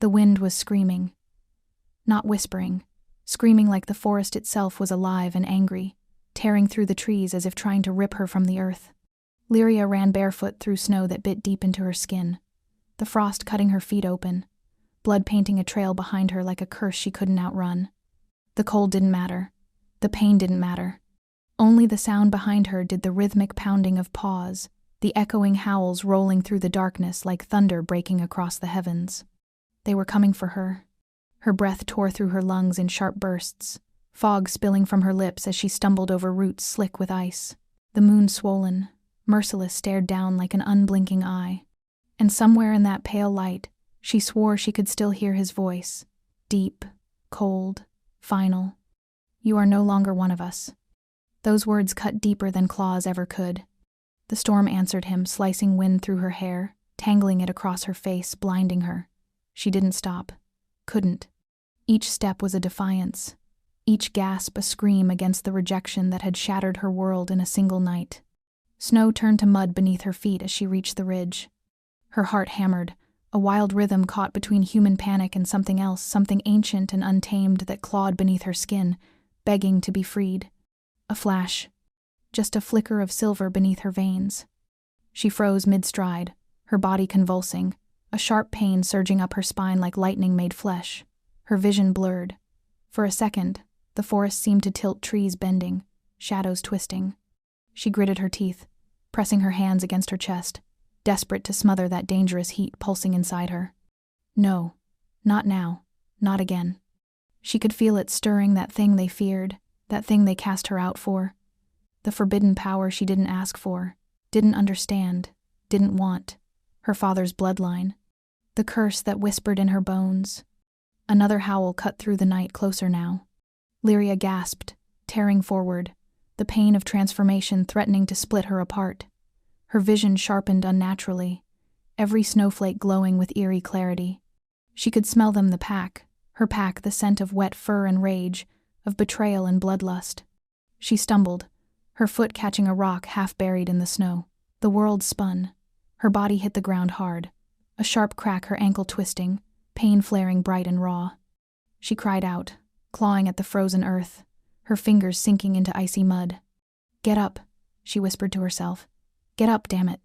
The wind was screaming. Not whispering, screaming like the forest itself was alive and angry, tearing through the trees as if trying to rip her from the earth. Lyria ran barefoot through snow that bit deep into her skin, the frost cutting her feet open, blood painting a trail behind her like a curse she couldn't outrun. The cold didn't matter. The pain didn't matter. Only the sound behind her did, the rhythmic pounding of paws, the echoing howls rolling through the darkness like thunder breaking across the heavens. They were coming for her. Her breath tore through her lungs in sharp bursts, fog spilling from her lips as she stumbled over roots slick with ice. The moon, swollen, merciless, stared down like an unblinking eye. And somewhere in that pale light, she swore she could still hear his voice. Deep, cold, final. "You are no longer one of us." Those words cut deeper than claws ever could. The storm answered him, slicing wind through her hair, tangling it across her face, blinding her. She didn't stop. Couldn't. Each step was a defiance. Each gasp a scream against the rejection that had shattered her world in a single night. Snow turned to mud beneath her feet as she reached the ridge. Her heart hammered, a wild rhythm caught between human panic and something else, something ancient and untamed that clawed beneath her skin, begging to be freed. A flash. Just a flicker of silver beneath her veins. She froze mid-stride, her body convulsing, a sharp pain surging up her spine like lightning-made flesh. Her vision blurred. For a second, the forest seemed to tilt, trees bending, shadows twisting. She gritted her teeth, pressing her hands against her chest, desperate to smother that dangerous heat pulsing inside her. No, not now, not again. She could feel it stirring, that thing they feared, that thing they cast her out for. The forbidden power she didn't ask for, didn't understand, didn't want. Her father's bloodline. The curse that whispered in her bones. Another howl cut through the night, closer now. Lyria gasped, tearing forward, the pain of transformation threatening to split her apart. Her vision sharpened unnaturally, every snowflake glowing with eerie clarity. She could smell them, the pack, her pack, the scent of wet fur and rage, of betrayal and bloodlust. She stumbled, her foot catching a rock half buried in the snow. The world spun. Her body hit the ground hard, a sharp crack, her ankle twisting, pain flaring bright and raw. She cried out, clawing at the frozen earth, her fingers sinking into icy mud. "Get up," she whispered to herself. "Get up, damn it."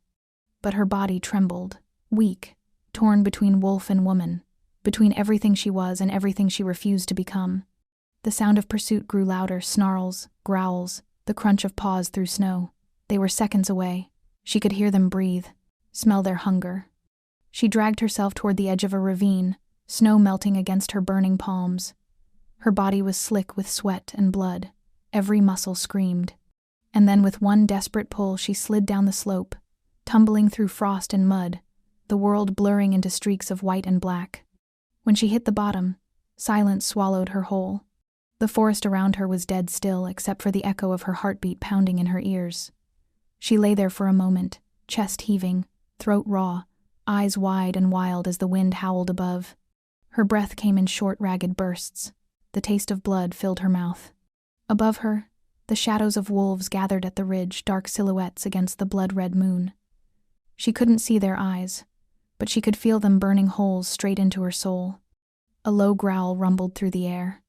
But her body trembled, weak, torn between wolf and woman, between everything she was and everything she refused to become. The sound of pursuit grew louder, snarls, growls, the crunch of paws through snow. They were seconds away. She could hear them breathe, smell their hunger. She dragged herself toward the edge of a ravine, snow melting against her burning palms. Her body was slick with sweat and blood. Every muscle screamed. And then with one desperate pull she slid down the slope, tumbling through frost and mud, the world blurring into streaks of white and black. When she hit the bottom, silence swallowed her whole. The forest around her was dead still except for the echo of her heartbeat pounding in her ears. She lay there for a moment, chest heaving, throat raw, eyes wide and wild as the wind howled above. Her breath came in short, ragged bursts. The taste of blood filled her mouth. Above her, the shadows of wolves gathered at the ridge, dark silhouettes against the blood-red moon. She couldn't see their eyes, but she could feel them burning holes straight into her soul. A low growl rumbled through the air.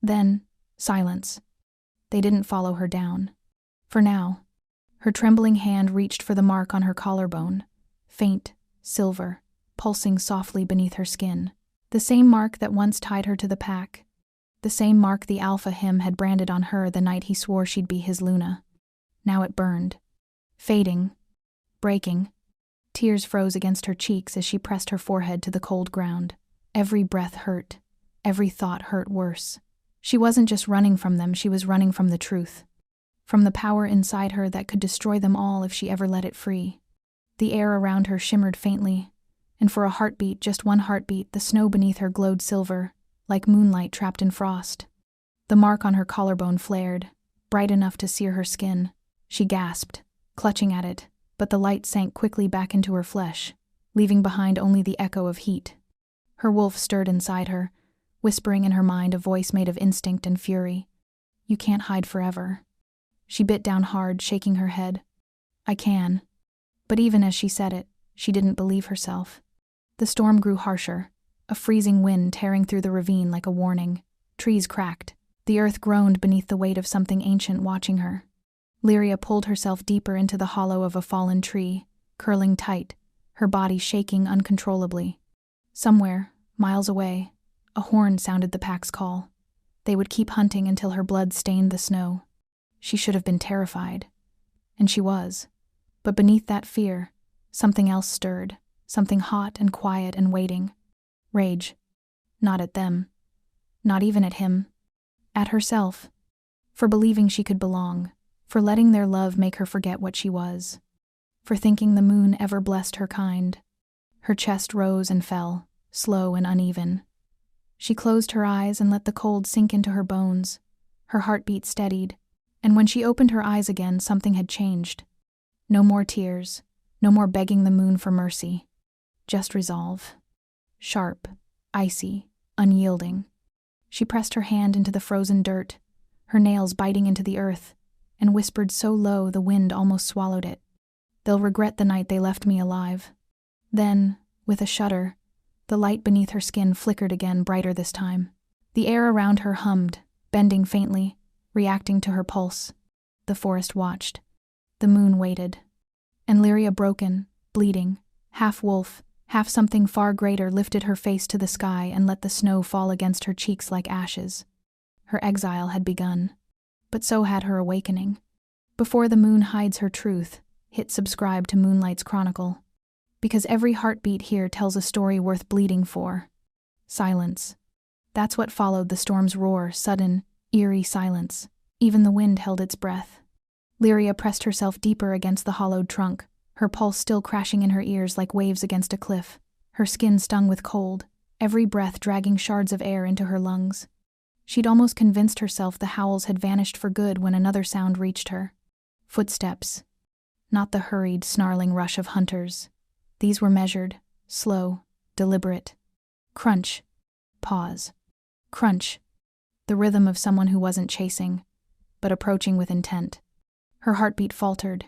Then, silence. They didn't follow her down. For now, her trembling hand reached for the mark on her collarbone, faint, silver, pulsing softly beneath her skin. The same mark that once tied her to the pack. The same mark the alpha him had branded on her the night he swore she'd be his Luna. Now it burned. Fading. Breaking. Tears froze against her cheeks as she pressed her forehead to the cold ground. Every breath hurt. Every thought hurt worse. She wasn't just running from them, she was running from the truth. From the power inside her that could destroy them all if she ever let it free. The air around her shimmered faintly, and for a heartbeat, just one heartbeat, the snow beneath her glowed silver, like moonlight trapped in frost. The mark on her collarbone flared, bright enough to sear her skin. She gasped, clutching at it, but the light sank quickly back into her flesh, leaving behind only the echo of heat. Her wolf stirred inside her, whispering in her mind, a voice made of instinct and fury. "You can't hide forever." She bit down hard, shaking her head. "I can." But even as she said it, she didn't believe herself. The storm grew harsher, a freezing wind tearing through the ravine like a warning. Trees cracked. The earth groaned beneath the weight of something ancient watching her. Lyria pulled herself deeper into the hollow of a fallen tree, curling tight, her body shaking uncontrollably. Somewhere, miles away, a horn sounded the pack's call. They would keep hunting until her blood stained the snow. She should have been terrified. And she was. But beneath that fear, something else stirred, something hot and quiet and waiting. Rage. Not at them. Not even at him. At herself. For believing she could belong. For letting their love make her forget what she was. For thinking the moon ever blessed her kind. Her chest rose and fell, slow and uneven. She closed her eyes and let the cold sink into her bones. Her heartbeat steadied, and when she opened her eyes again, something had changed. No more tears, no more begging the moon for mercy. Just resolve. Sharp, icy, unyielding. She pressed her hand into the frozen dirt, her nails biting into the earth, and whispered so low the wind almost swallowed it. They'll regret the night they left me alive. Then, with a shudder, the light beneath her skin flickered again, brighter this time. The air around her hummed, bending faintly, reacting to her pulse. The forest watched. The moon waited. And Lyria, broken, bleeding, half wolf, half something far greater, lifted her face to the sky and let the snow fall against her cheeks like ashes. Her exile had begun. But so had her awakening. Before the moon hides her truth, hit subscribe to Moonlight's Chronicle. Because every heartbeat here tells a story worth bleeding for. Silence. That's what followed the storm's roar, sudden, eerie silence. Even the wind held its breath. Lyria pressed herself deeper against the hollowed trunk, her pulse still crashing in her ears like waves against a cliff, her skin stung with cold, every breath dragging shards of air into her lungs. She'd almost convinced herself the howls had vanished for good when another sound reached her. Footsteps. Not the hurried, snarling rush of hunters. These were measured, slow, deliberate. Crunch. Pause. Crunch. The rhythm of someone who wasn't chasing, but approaching with intent. Her heartbeat faltered.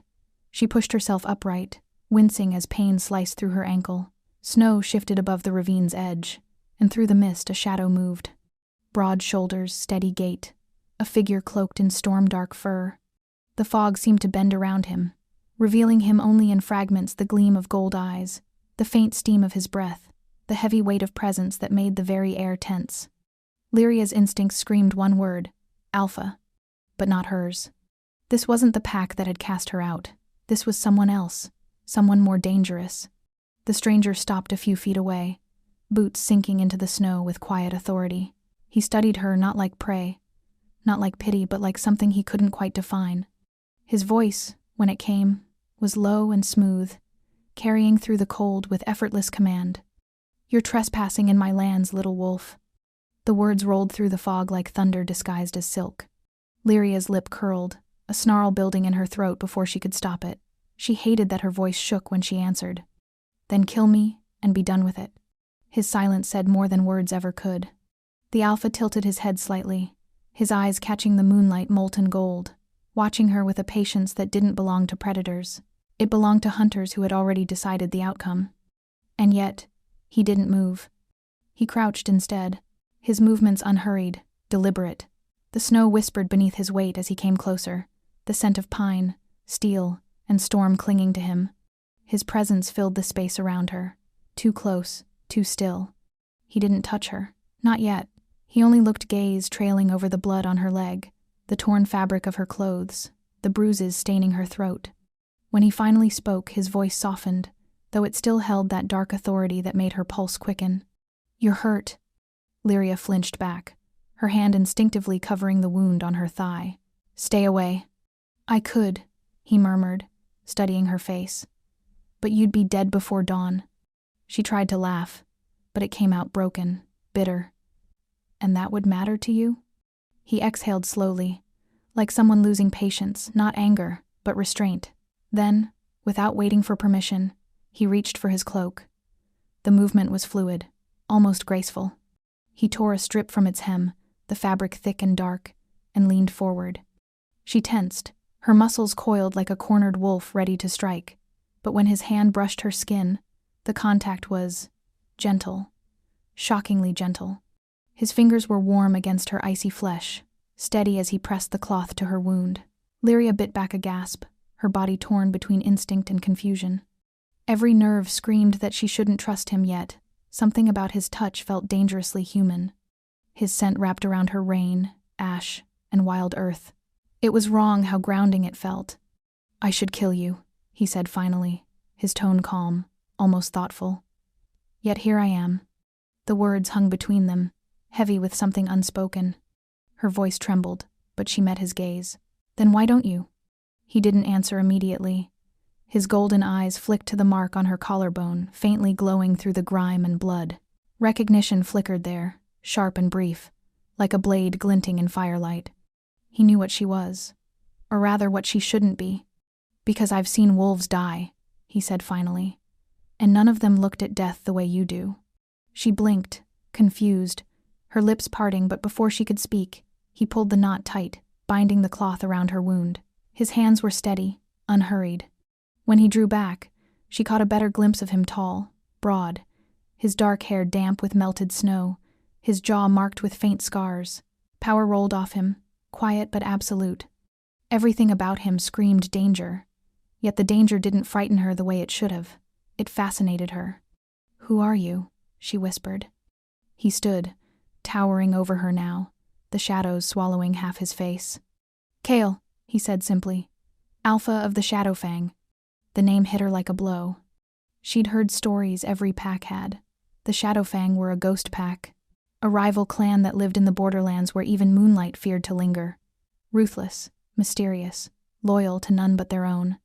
She pushed herself upright, wincing as pain sliced through her ankle. Snow shifted above the ravine's edge, and through the mist a shadow moved. Broad shoulders, steady gait, a figure cloaked in storm-dark fur. The fog seemed to bend around him, revealing him only in fragments, the gleam of gold eyes, the faint steam of his breath, the heavy weight of presence that made the very air tense. Lyria's instincts screamed one word, Alpha, but not hers. This wasn't the pack that had cast her out. This was someone else, someone more dangerous. The stranger stopped a few feet away, boots sinking into the snow with quiet authority. He studied her not like prey, not like pity, but like something he couldn't quite define. His voice, when it came, was low and smooth, carrying through the cold with effortless command. "You're trespassing in my lands, little wolf." The words rolled through the fog like thunder disguised as silk. Lyria's lip curled, a snarl building in her throat before she could stop it. She hated that her voice shook when she answered. "Then kill me and be done with it." His silence said more than words ever could. The Alpha tilted his head slightly, his eyes catching the moonlight molten gold, watching her with a patience that didn't belong to predators. It belonged to hunters who had already decided the outcome. And yet, he didn't move. He crouched instead, his movements unhurried, deliberate. The snow whispered beneath his weight as he came closer, the scent of pine, steel, and storm clinging to him. His presence filled the space around her, too close, too still. He didn't touch her, not yet. He only looked, gaze trailing over the blood on her leg, the torn fabric of her clothes, the bruises staining her throat. When he finally spoke, his voice softened, though it still held that dark authority that made her pulse quicken. "You're hurt." Lyria flinched back, her hand instinctively covering the wound on her thigh. "Stay away." "I could," he murmured, studying her face. "But you'd be dead before dawn." She tried to laugh, but it came out broken, bitter. "And that would matter to you?" He exhaled slowly, like someone losing patience, not anger, but restraint. Then, without waiting for permission, he reached for his cloak. The movement was fluid, almost graceful. He tore a strip from its hem, the fabric thick and dark, and leaned forward. She tensed, her muscles coiled like a cornered wolf ready to strike. But when his hand brushed her skin, the contact was gentle, shockingly gentle. His fingers were warm against her icy flesh, steady as he pressed the cloth to her wound. Lyria bit back a gasp, her body torn between instinct and confusion. Every nerve screamed that she shouldn't trust him yet. Something about his touch felt dangerously human. His scent wrapped around her rain, ash, and wild earth. It was wrong how grounding it felt. "I should kill you," he said finally, his tone calm, almost thoughtful. "Yet here I am." The words hung between them, heavy with something unspoken. Her voice trembled, but she met his gaze. "Then why don't you?" He didn't answer immediately. His golden eyes flicked to the mark on her collarbone, faintly glowing through the grime and blood. Recognition flickered there, sharp and brief, like a blade glinting in firelight. He knew what she was, or rather what she shouldn't be. "Because I've seen wolves die," he said finally, "and none of them looked at death the way you do." She blinked, confused, her lips parting, but before she could speak, he pulled the knot tight, binding the cloth around her wound. His hands were steady, unhurried. When he drew back, she caught a better glimpse of him, tall, broad, his dark hair damp with melted snow, his jaw marked with faint scars. Power rolled off him, quiet but absolute. Everything about him screamed danger, yet the danger didn't frighten her the way it should have. It fascinated her. "Who are you?" she whispered. He stood, towering over her now, the shadows swallowing half his face. "Kale," he said simply. "Alpha of the Shadowfang." The name hit her like a blow. She'd heard stories every pack had. The Shadowfang were a ghost pack, a rival clan that lived in the borderlands where even Moonlight feared to linger. Ruthless, mysterious, loyal to none but their own.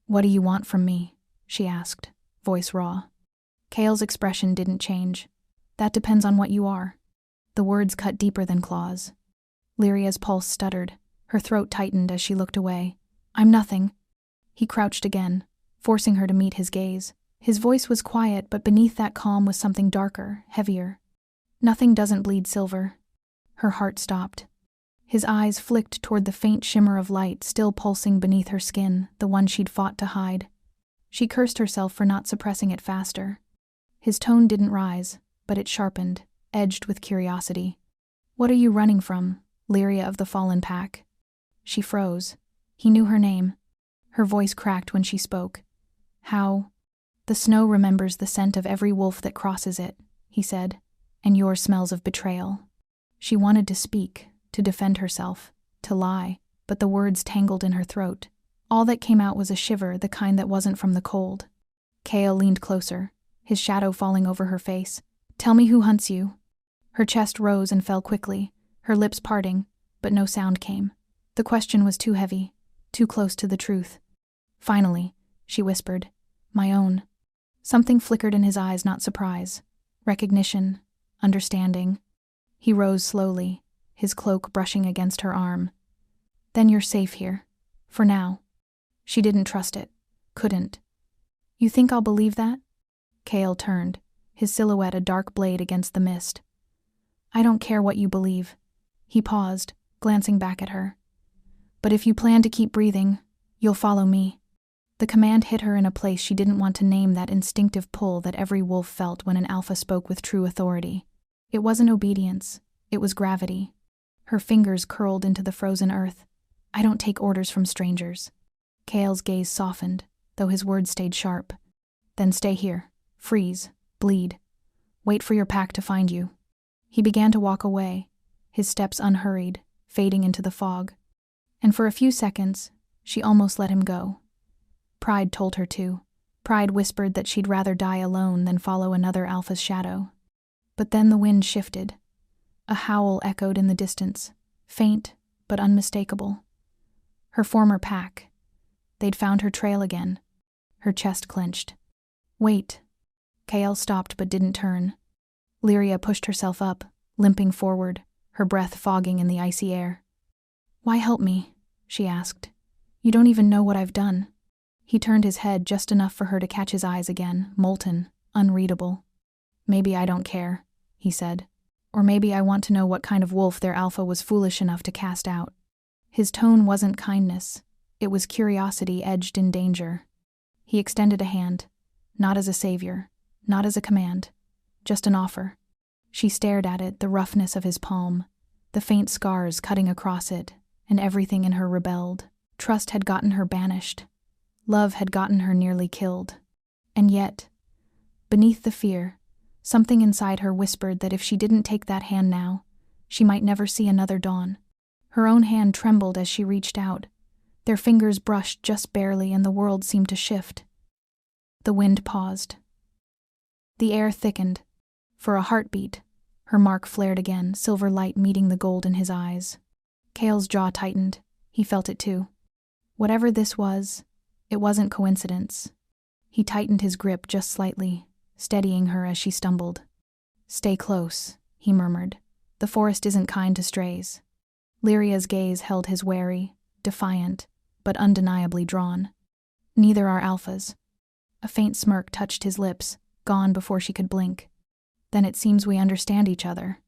"What do you want from me?" she asked, voice raw. Kale's expression didn't change. "That depends on what you are." The words cut deeper than claws. Lyria's pulse stuttered, her throat tightened as she looked away. "I'm nothing." He crouched again, forcing her to meet his gaze. His voice was quiet, but beneath that calm was something darker, heavier. "Nothing doesn't bleed silver." Her heart stopped. His eyes flicked toward the faint shimmer of light still pulsing beneath her skin, the one she'd fought to hide. She cursed herself for not suppressing it faster. His tone didn't rise, but it sharpened, edged with curiosity. "What are you running from, Lyria of the Fallen Pack?" She froze. He knew her name. Her voice cracked when she spoke. "How?" "The snow remembers the scent of every wolf that crosses it," he said, "and yours smells of betrayal." She wanted to speak, to defend herself, to lie, but the words tangled in her throat. All that came out was a shiver, the kind that wasn't from the cold. Kale leaned closer, his shadow falling over her face. "Tell me who hunts you." Her chest rose and fell quickly, her lips parting, but no sound came. The question was too heavy, too close to the truth. "Finally," she whispered, "my own." Something flickered in his eyes, not surprise. Recognition, understanding. He rose slowly, his cloak brushing against her arm. "Then you're safe here. For now." She didn't trust it. Couldn't. "You think I'll believe that?" Kale turned, his silhouette a dark blade against the mist. "I don't care what you believe." He paused, glancing back at her. "But if you plan to keep breathing, you'll follow me." The command hit her in a place she didn't want to name, that instinctive pull that every wolf felt when an alpha spoke with true authority. It wasn't obedience, it was gravity. Her fingers curled into the frozen earth. "I don't take orders from strangers." Kale's gaze softened, though his words stayed sharp. "Then stay here. Freeze. Bleed. Wait for your pack to find you." He began to walk away, his steps unhurried, fading into the fog. And for a few seconds, she almost let him go. Pride told her to. Pride whispered that she'd rather die alone than follow another alpha's shadow. But then the wind shifted. A howl echoed in the distance, faint but unmistakable. Her former pack. They'd found her trail again. Her chest clenched. "Wait." Kale stopped but didn't turn. Lyria pushed herself up, limping forward, her breath fogging in the icy air. "Why help me?" she asked. "You don't even know what I've done." He turned his head just enough for her to catch his eyes again, molten, unreadable. "Maybe I don't care," he said. "Or maybe I want to know what kind of wolf their alpha was foolish enough to cast out." His tone wasn't kindness. It was curiosity edged in danger. He extended a hand, not as a savior, not as a command, just an offer. She stared at it, the roughness of his palm, the faint scars cutting across it, and everything in her rebelled. Trust had gotten her banished. Love had gotten her nearly killed. And yet, beneath the fear, something inside her whispered that if she didn't take that hand now, she might never see another dawn. Her own hand trembled as she reached out. Their fingers brushed just barely, and the world seemed to shift. The wind paused. The air thickened. For a heartbeat, her mark flared again, silver light meeting the gold in his eyes. Cale's jaw tightened. He felt it too. Whatever this was, it wasn't coincidence. He tightened his grip just slightly, steadying her as she stumbled. "Stay close," he murmured. "The forest isn't kind to strays." Lyria's gaze held his wary, defiant, but undeniably drawn. "Neither are Alpha's." A faint smirk touched his lips, gone before she could blink. "Then it seems we understand each other."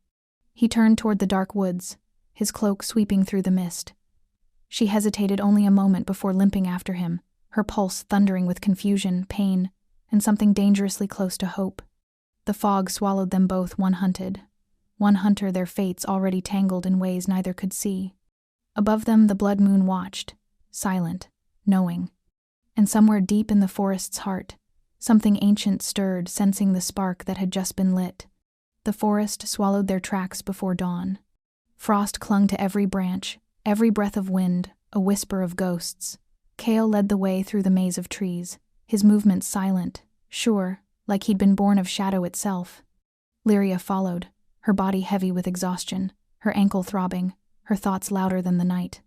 He turned toward the dark woods, his cloak sweeping through the mist. She hesitated only a moment before limping after him, her pulse thundering with confusion, pain, and something dangerously close to hope. The fog swallowed them both, one hunter, their fates already tangled in ways neither could see. Above them the blood moon watched, silent, knowing. And somewhere deep in the forest's heart, something ancient stirred, sensing the spark that had just been lit. The forest swallowed their tracks before dawn. Frost clung to every branch, every breath of wind, a whisper of ghosts. Cale led the way through the maze of trees, his movements silent, sure, like he'd been born of shadow itself. Lyria followed, her body heavy with exhaustion, her ankle throbbing, her thoughts louder than the night.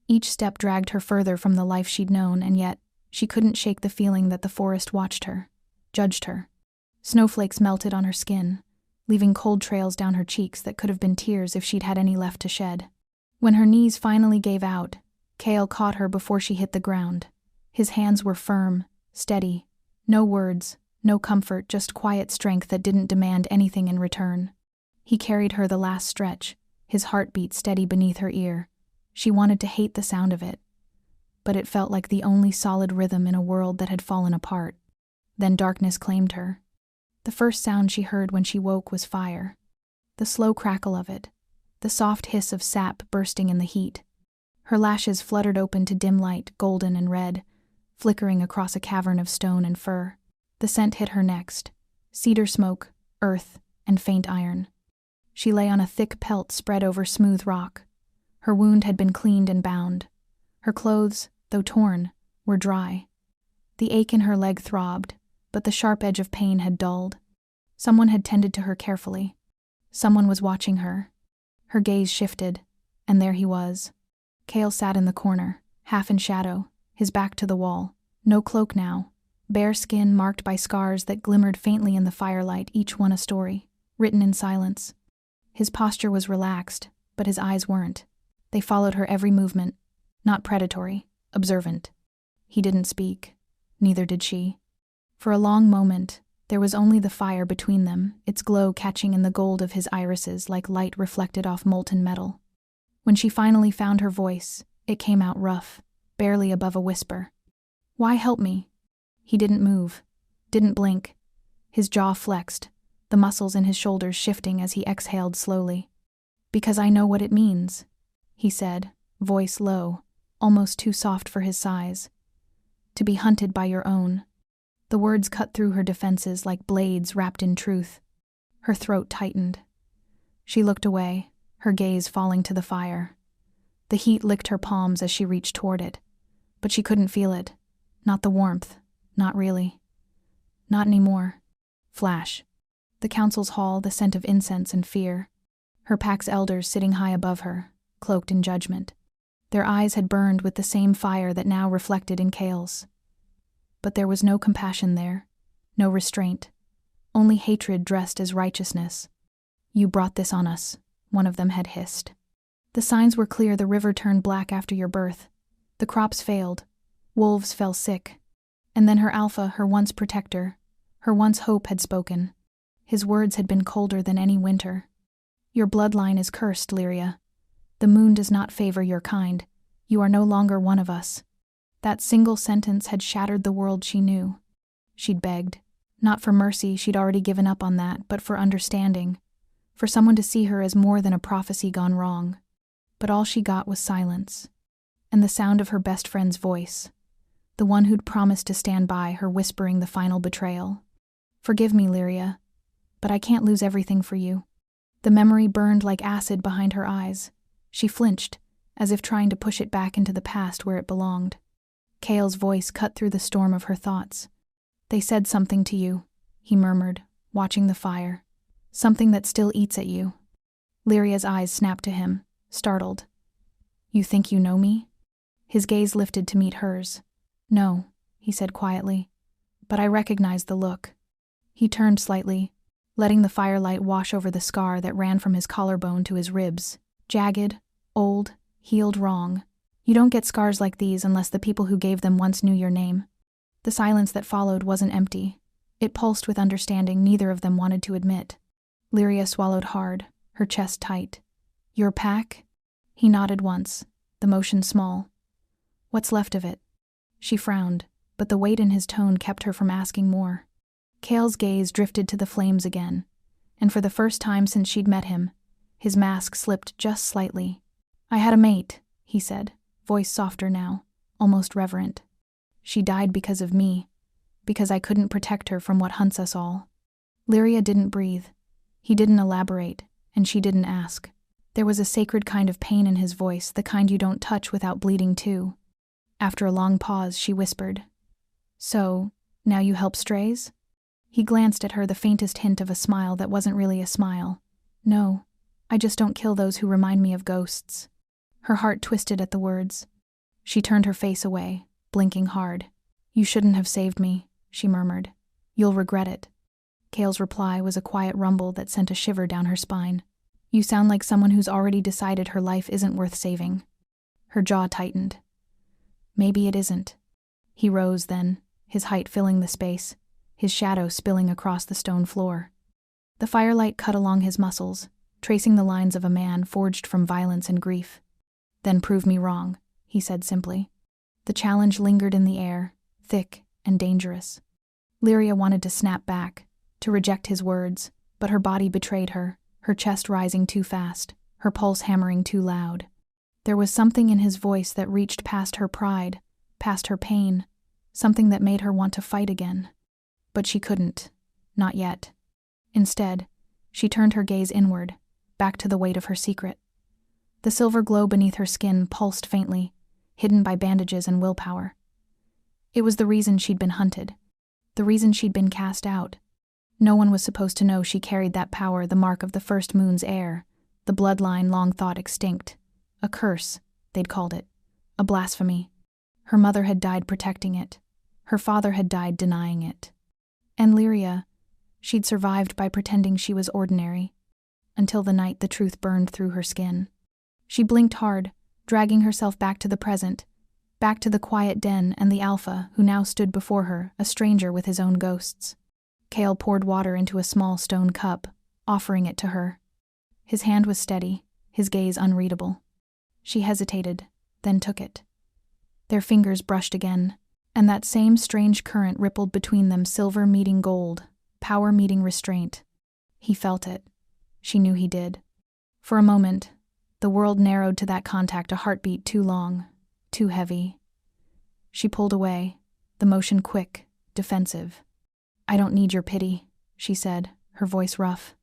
Each step dragged her further from the life she'd known, and yet she couldn't shake the feeling that the forest watched her, judged her. Snowflakes melted on her skin, leaving cold trails down her cheeks that could have been tears if she'd had any left to shed. When her knees finally gave out, Cale caught her before she hit the ground. His hands were firm, steady. No words, no comfort, just quiet strength that didn't demand anything in return. He carried her the last stretch, his heartbeat steady beneath her ear. She wanted to hate the sound of it, but it felt like the only solid rhythm in a world that had fallen apart. Then darkness claimed her. The first sound she heard when she woke was fire. The slow crackle of it, the soft hiss of sap bursting in the heat. Her lashes fluttered open to dim light, golden and red, flickering across a cavern of stone and fur. The scent hit her next, cedar smoke, earth, and faint iron. She lay on a thick pelt spread over smooth rock. Her wound had been cleaned and bound. Her clothes, though torn, were dry. The ache in her leg throbbed, but the sharp edge of pain had dulled. Someone had tended to her carefully. Someone was watching her. Her gaze shifted, and there he was. Cale sat in the corner, half in shadow, his back to the wall. No cloak now, bare skin marked by scars that glimmered faintly in the firelight, each one a story, written in silence. His posture was relaxed, but his eyes weren't. They followed her every movement, not predatory, observant. He didn't speak, neither did she. For a long moment, there was only the fire between them, its glow catching in the gold of his irises like light reflected off molten metal. When she finally found her voice, it came out rough, barely above a whisper. "Why help me?" He didn't move, didn't blink. His jaw flexed, the muscles in his shoulders shifting as he exhaled slowly. "Because I know what it means," he said, voice low, almost too soft for his size. "To be hunted by your own." The words cut through her defenses like blades wrapped in truth. Her throat tightened. She looked away, her gaze falling to the fire. The heat licked her palms as she reached toward it, but she couldn't feel it. Not the warmth, not really. Not anymore. Flash. The council's hall, the scent of incense and fear. Her pack's elders sitting high above her, cloaked in judgment. Their eyes had burned with the same fire that now reflected in Cale's. But there was no compassion there, no restraint, only hatred dressed as righteousness. "You brought this on us," one of them had hissed. "The signs were clear. The river turned black after your birth. The crops failed. Wolves fell sick. And then her alpha, her once protector, her once hope had spoken. His words had been colder than any winter. Your bloodline is cursed, Lyria. The moon does not favor your kind. You are no longer one of us." That single sentence had shattered the world she knew. She'd begged. Not for mercy, she'd already given up on that, but for understanding. for someone to see her as more than a prophecy gone wrong. But all she got was silence, and the sound of her best friend's voice, the one who'd promised to stand by her, whispering the final betrayal. "Forgive me, Lyria, but I can't lose everything for you." The memory burned like acid behind her eyes. She flinched, as if trying to push it back into the past where it belonged. Cale's voice cut through the storm of her thoughts. "They said something to you," he murmured, watching the fire. "Something that still eats at you." Lyria's eyes snapped to him, startled. "You think you know me?" His gaze lifted to meet hers. "No," he said quietly, "but I recognize the look." He turned slightly, letting the firelight wash over the scar that ran from his collarbone to his ribs. Jagged, old, healed wrong. You don't get scars like these unless the people who gave them once knew your name. The silence that followed wasn't empty. It pulsed with understanding neither of them wanted to admit. Lyria swallowed hard, her chest tight. "Your pack?" He nodded once, the motion small. "What's left of it?" She frowned, but the weight in his tone kept her from asking more. Cale's gaze drifted to the flames again, and for the first time since she'd met him, his mask slipped just slightly. "I had a mate," he said, voice softer now, almost reverent. "She died because of me, because I couldn't protect her from what hunts us all." Lyria didn't breathe. He didn't elaborate, and she didn't ask. There was a sacred kind of pain in his voice, the kind you don't touch without bleeding too. After a long pause, she whispered, "So, now you help strays?" He glanced at her, the faintest hint of a smile that wasn't really a smile. "No, I just don't kill those who remind me of ghosts." Her heart twisted at the words. She turned her face away, blinking hard. "You shouldn't have saved me," she murmured. "You'll regret it." Cale's reply was a quiet rumble that sent a shiver down her spine. "You sound like someone who's already decided her life isn't worth saving." Her jaw tightened. "Maybe it isn't." He rose then, his height filling the space, his shadow spilling across the stone floor. The firelight cut along his muscles, tracing the lines of a man forged from violence and grief. "Then prove me wrong," he said simply. The challenge lingered in the air, thick and dangerous. Lyria wanted to snap back, to reject his words, but her body betrayed her chest rising too fast, her pulse hammering too loud. There was something in his voice that reached past her pride, past her pain, something that made her want to fight again. But she couldn't. Not yet. Instead, she turned her gaze inward, back to the weight of her secret. The silver glow beneath her skin pulsed faintly, hidden by bandages and willpower. It was the reason she'd been hunted, the reason she'd been cast out. No one was supposed to know she carried that power, the mark of the first moon's heir, the bloodline long thought extinct. A curse, they'd called it. A blasphemy. Her mother had died protecting it. Her father had died denying it. And Lyria, she'd survived by pretending she was ordinary, until the night the truth burned through her skin. She blinked hard, dragging herself back to the present, back to the quiet den and the Alpha who now stood before her, a stranger with his own ghosts. Cale poured water into a small stone cup, offering it to her. His hand was steady, his gaze unreadable. She hesitated, then took it. Their fingers brushed again, and that same strange current rippled between them, silver meeting gold, power meeting restraint. He felt it. She knew he did. For a moment, the world narrowed to that contact, a heartbeat too long, too heavy. She pulled away, the motion quick, defensive. "I don't need your pity," she said, her voice rough.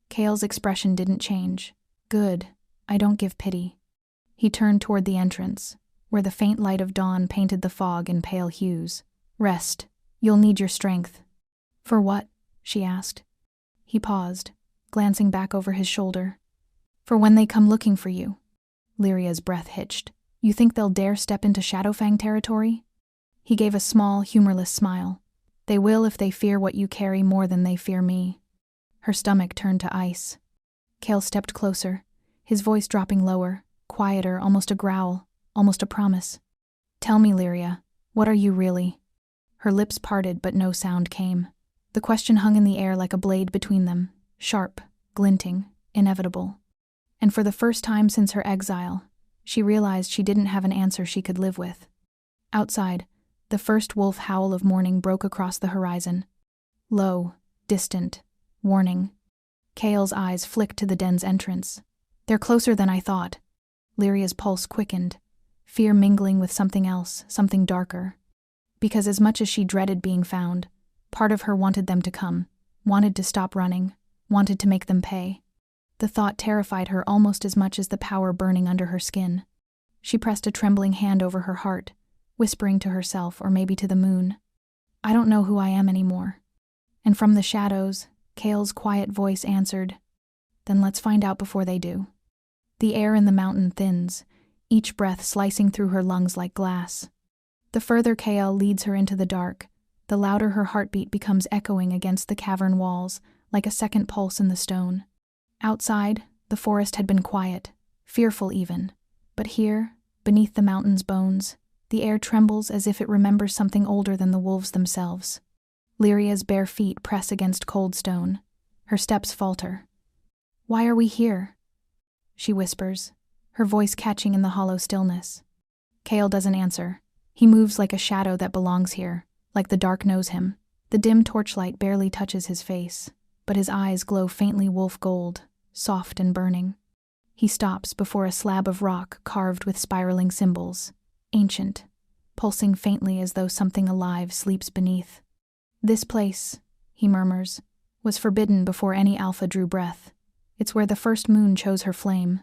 Cale's expression didn't change. "Good, I don't give pity." He turned toward the entrance, where the faint light of dawn painted the fog in pale hues. "Rest. You'll need your strength." "For what?" she asked. He paused, glancing back over his shoulder. "For when they come looking for you." Lyria's breath hitched. "You think they'll dare step into Shadowfang territory?" He gave a small, humorless smile. "They will if they fear what you carry more than they fear me." Her stomach turned to ice. Cale stepped closer, his voice dropping lower, quieter, almost a growl, almost a promise. "Tell me, Lyria, what are you really?" Her lips parted, but no sound came. The question hung in the air like a blade between them, sharp, glinting, inevitable. And for the first time since her exile, she realized she didn't have an answer she could live with. Outside, the first wolf howl of morning broke across the horizon. Low, distant, warning. Kale's eyes flicked to the den's entrance. They're closer than I thought. Lyria's pulse quickened, fear mingling with something else, something darker. Because as much as she dreaded being found, part of her wanted them to come, wanted to stop running, wanted to make them pay. The thought terrified her almost as much as the power burning under her skin. She pressed a trembling hand over her heart, whispering to herself, or maybe to the moon, "I don't know who I am anymore." And from the shadows, Kale's quiet voice answered, "Then let's find out before they do." The air in the mountain thins, each breath slicing through her lungs like glass. The further Kale leads her into the dark, the louder her heartbeat becomes, echoing against the cavern walls like a second pulse in the stone. Outside, the forest had been quiet, fearful even. But here, beneath the mountain's bones, the air trembles as if it remembers something older than the wolves themselves. Lyria's bare feet press against cold stone. Her steps falter. "Why are we here?" she whispers, her voice catching in the hollow stillness. Kale doesn't answer. He moves like a shadow that belongs here, like the dark knows him. The dim torchlight barely touches his face, but his eyes glow faintly wolf gold, soft and burning. He stops before a slab of rock carved with spiraling symbols, ancient, pulsing faintly as though something alive sleeps beneath. "This place," he murmurs, "was forbidden before any alpha drew breath. It's where the first moon chose her flame."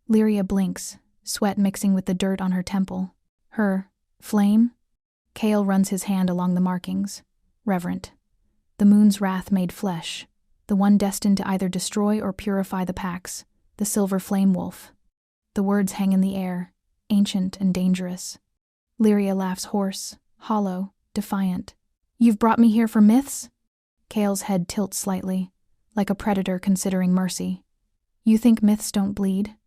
Lyria blinks, sweat mixing with the dirt on her temple. "Her flame?" Kale runs his hand along the markings, reverent. The moon's wrath made flesh, the one destined to either destroy or purify the packs, the silver flame wolf. The words hang in the air, ancient and dangerous. Lyria laughs hoarse, hollow, defiant. "You've brought me here for myths?" Kale's head tilts slightly, like a predator considering mercy. "You think myths don't bleed?"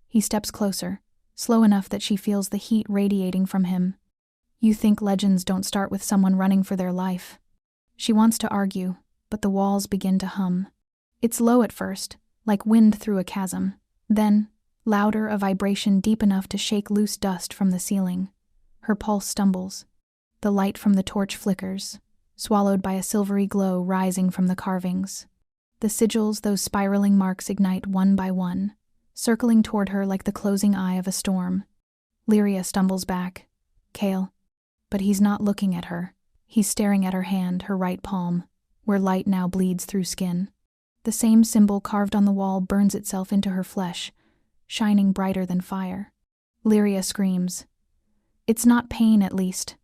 He steps closer, slow enough that she feels the heat radiating from him. "You think legends don't start with someone running for their life?" She wants to argue, but the walls begin to hum. It's low at first, like wind through a chasm. Then, louder, a vibration deep enough to shake loose dust from the ceiling. Her pulse stumbles. The light from the torch flickers, swallowed by a silvery glow rising from the carvings. The sigils, those spiraling marks, ignite one by one, circling toward her like the closing eye of a storm. Lyria stumbles back. "Kale." But he's not looking at her. He's staring at her hand, her right palm, where light now bleeds through skin. The same symbol carved on the wall burns itself into her flesh, shining brighter than fire. Lyria screams. It's not pain, at least.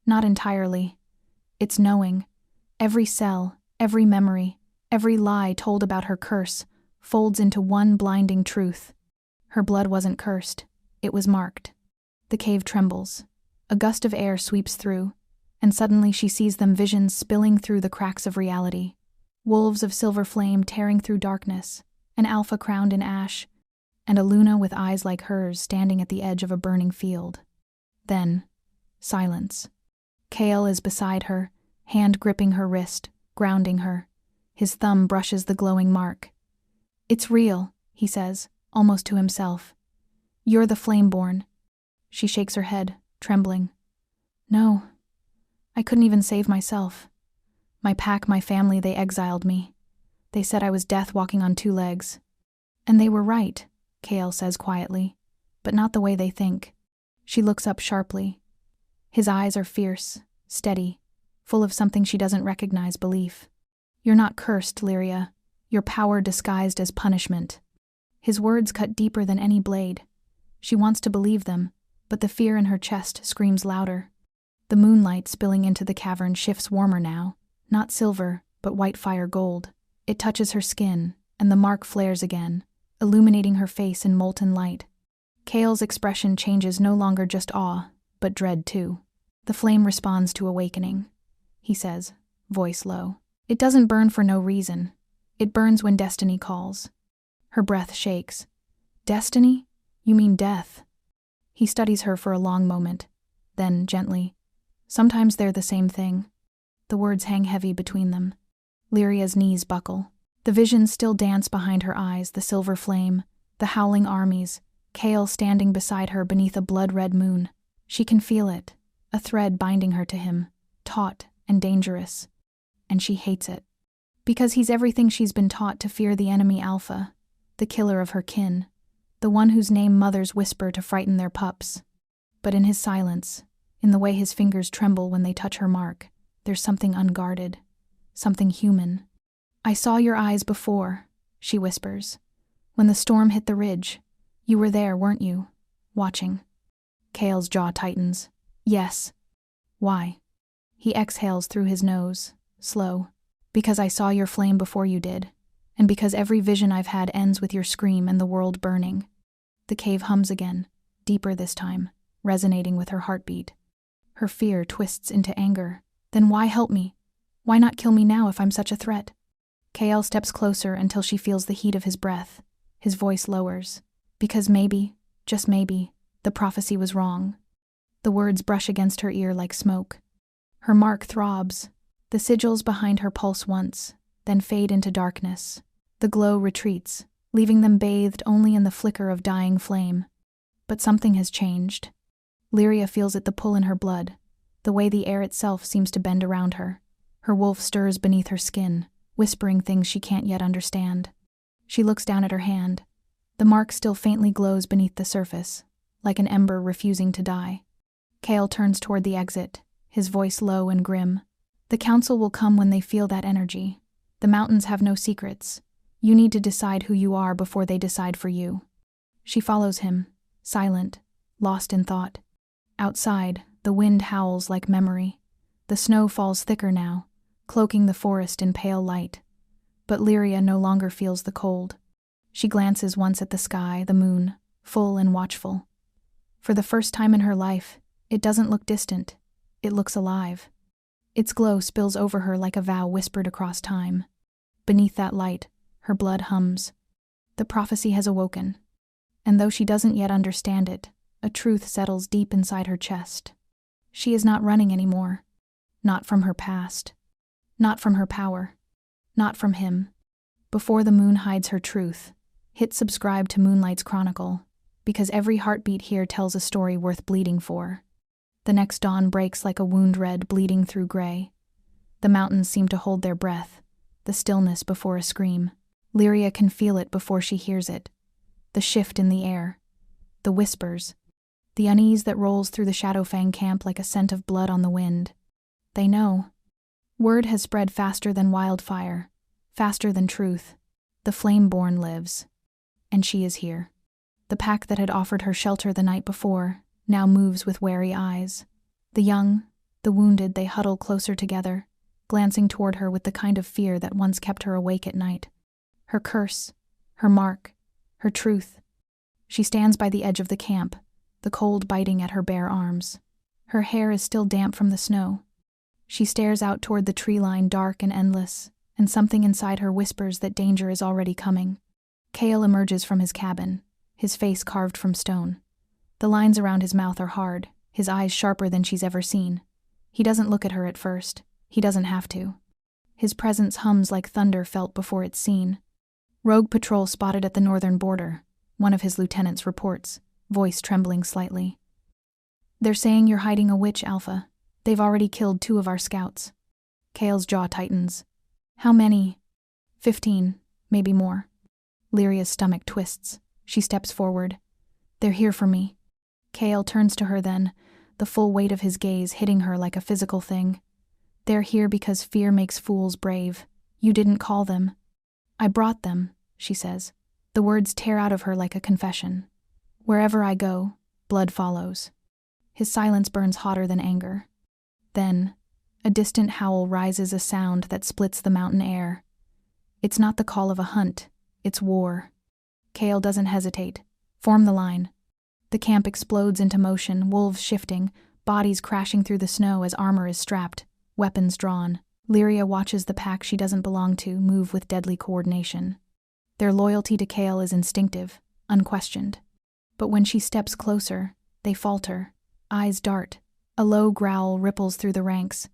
Not entirely. It's knowing. Every cell, every memory, every lie told about her curse folds into one blinding truth. Her blood wasn't cursed. It was marked. The cave trembles. A gust of air sweeps through, and suddenly she sees them, visions spilling through the cracks of reality. Wolves of silver flame tearing through darkness, an alpha crowned in ash, and a Luna with eyes like hers standing at the edge of a burning field. Then, silence. Kale is beside her, hand gripping her wrist, grounding her. His thumb brushes the glowing mark. "It's real," he says, almost to himself. "You're the Flameborn." She shakes her head, trembling. "No. I couldn't even save myself. My pack, my family, they exiled me. They said I was death walking on two legs. And they were right," Kale says quietly, "but not the way they think." She looks up sharply. His eyes are fierce, steady, full of something she doesn't recognize: belief. "You're not cursed, Lyria. Your power disguised as punishment." His words cut deeper than any blade. She wants to believe them, but the fear in her chest screams louder. The moonlight spilling into the cavern shifts warmer now, not silver, but white fire gold. It touches her skin, and the mark flares again, illuminating her face in molten light. Kale's expression changes, no longer just awe, but dread too. "The flame responds to awakening," he says, voice low. "It doesn't burn for no reason. It burns when destiny calls." Her breath shakes. "Destiny? You mean death?" He studies her for a long moment, then, gently, "Sometimes they're the same thing." The words hang heavy between them. Lyria's knees buckle. The visions still dance behind her eyes, the silver flame, the howling armies, Kale standing beside her beneath a blood-red moon. She can feel it, a thread binding her to him, taut and dangerous. And she hates it. Because he's everything she's been taught to fear, the enemy alpha, the killer of her kin, the one whose name mothers whisper to frighten their pups. But in his silence, in the way his fingers tremble when they touch her mark, there's something unguarded, something human. "I saw your eyes before," she whispers. "When the storm hit the ridge. You were there, weren't you? Watching." Cale's jaw tightens. "Yes." "Why?" He exhales through his nose, slow. "Because I saw your flame before you did, and because every vision I've had ends with your scream and the world burning." The cave hums again, deeper this time, resonating with her heartbeat. Her fear twists into anger. "Then why help me? Why not kill me now if I'm such a threat?" Cale steps closer until she feels the heat of his breath. His voice lowers. "Because maybe, just maybe, the prophecy was wrong." The words brush against her ear like smoke. Her mark throbs. The sigils behind her pulse once, then fade into darkness. The glow retreats, leaving them bathed only in the flicker of dying flame. But something has changed. Lyria feels it, the pull in her blood, the way the air itself seems to bend around her. Her wolf stirs beneath her skin, whispering things she can't yet understand. She looks down at her hand. The mark still faintly glows beneath the surface, like an ember refusing to die. Cale turns toward the exit, his voice low and grim. "The council will come when they feel that energy. The mountains have no secrets. You need to decide who you are before they decide for you." She follows him, silent, lost in thought. Outside, the wind howls like memory. The snow falls thicker now, cloaking the forest in pale light. But Lyria no longer feels the cold. She glances once at the sky, the moon, full and watchful. For the first time in her life, it doesn't look distant. It looks alive. Its glow spills over her like a vow whispered across time. Beneath that light, her blood hums. The prophecy has awoken. And though she doesn't yet understand it, a truth settles deep inside her chest. She is not running anymore. Not from her past. Not from her power. Not from him. Before the moon hides her truth, hit subscribe to Moonlight's Chronicle, because every heartbeat here tells a story worth bleeding for. The next dawn breaks like a wound red bleeding through gray. The mountains seem to hold their breath, the stillness before a scream. Lyria can feel it before she hears it. The shift in the air. The whispers. The unease that rolls through the Shadowfang camp like a scent of blood on the wind. They know. Word has spread faster than wildfire, faster than truth. The Flameborn lives. And she is here. The pack that had offered her shelter the night before now moves with wary eyes. The young, the wounded, they huddle closer together, glancing toward her with the kind of fear that once kept her awake at night. Her curse, her mark, her truth. She stands by the edge of the camp, the cold biting at her bare arms. Her hair is still damp from the snow. She stares out toward the tree line, dark and endless, and something inside her whispers that danger is already coming. Cale emerges from his cabin, his face carved from stone. The lines around his mouth are hard, his eyes sharper than she's ever seen. He doesn't look at her at first. He doesn't have to. His presence hums like thunder felt before it's seen. "Rogue patrol spotted at the northern border," one of his lieutenants reports, voice trembling slightly. "They're saying you're hiding a witch, Alpha. They've already killed 2 of our scouts." Cale's jaw tightens. "How many?" 15, maybe more. Lyria's stomach twists. She steps forward. "They're here for me." Cale turns to her then, the full weight of his gaze hitting her like a physical thing. "They're here because fear makes fools brave. You didn't call them." "I brought them," she says. The words tear out of her like a confession. "Wherever I go, blood follows." His silence burns hotter than anger. Then, a distant howl rises, a sound that splits the mountain air. It's not the call of a hunt, it's war. Cale doesn't hesitate. "Form the line." The camp explodes into motion, wolves shifting, bodies crashing through the snow as armor is strapped, weapons drawn. Lyria watches the pack she doesn't belong to move with deadly coordination. Their loyalty to Cale is instinctive, unquestioned. But when she steps closer, they falter, eyes dart. A low growl ripples through the ranks.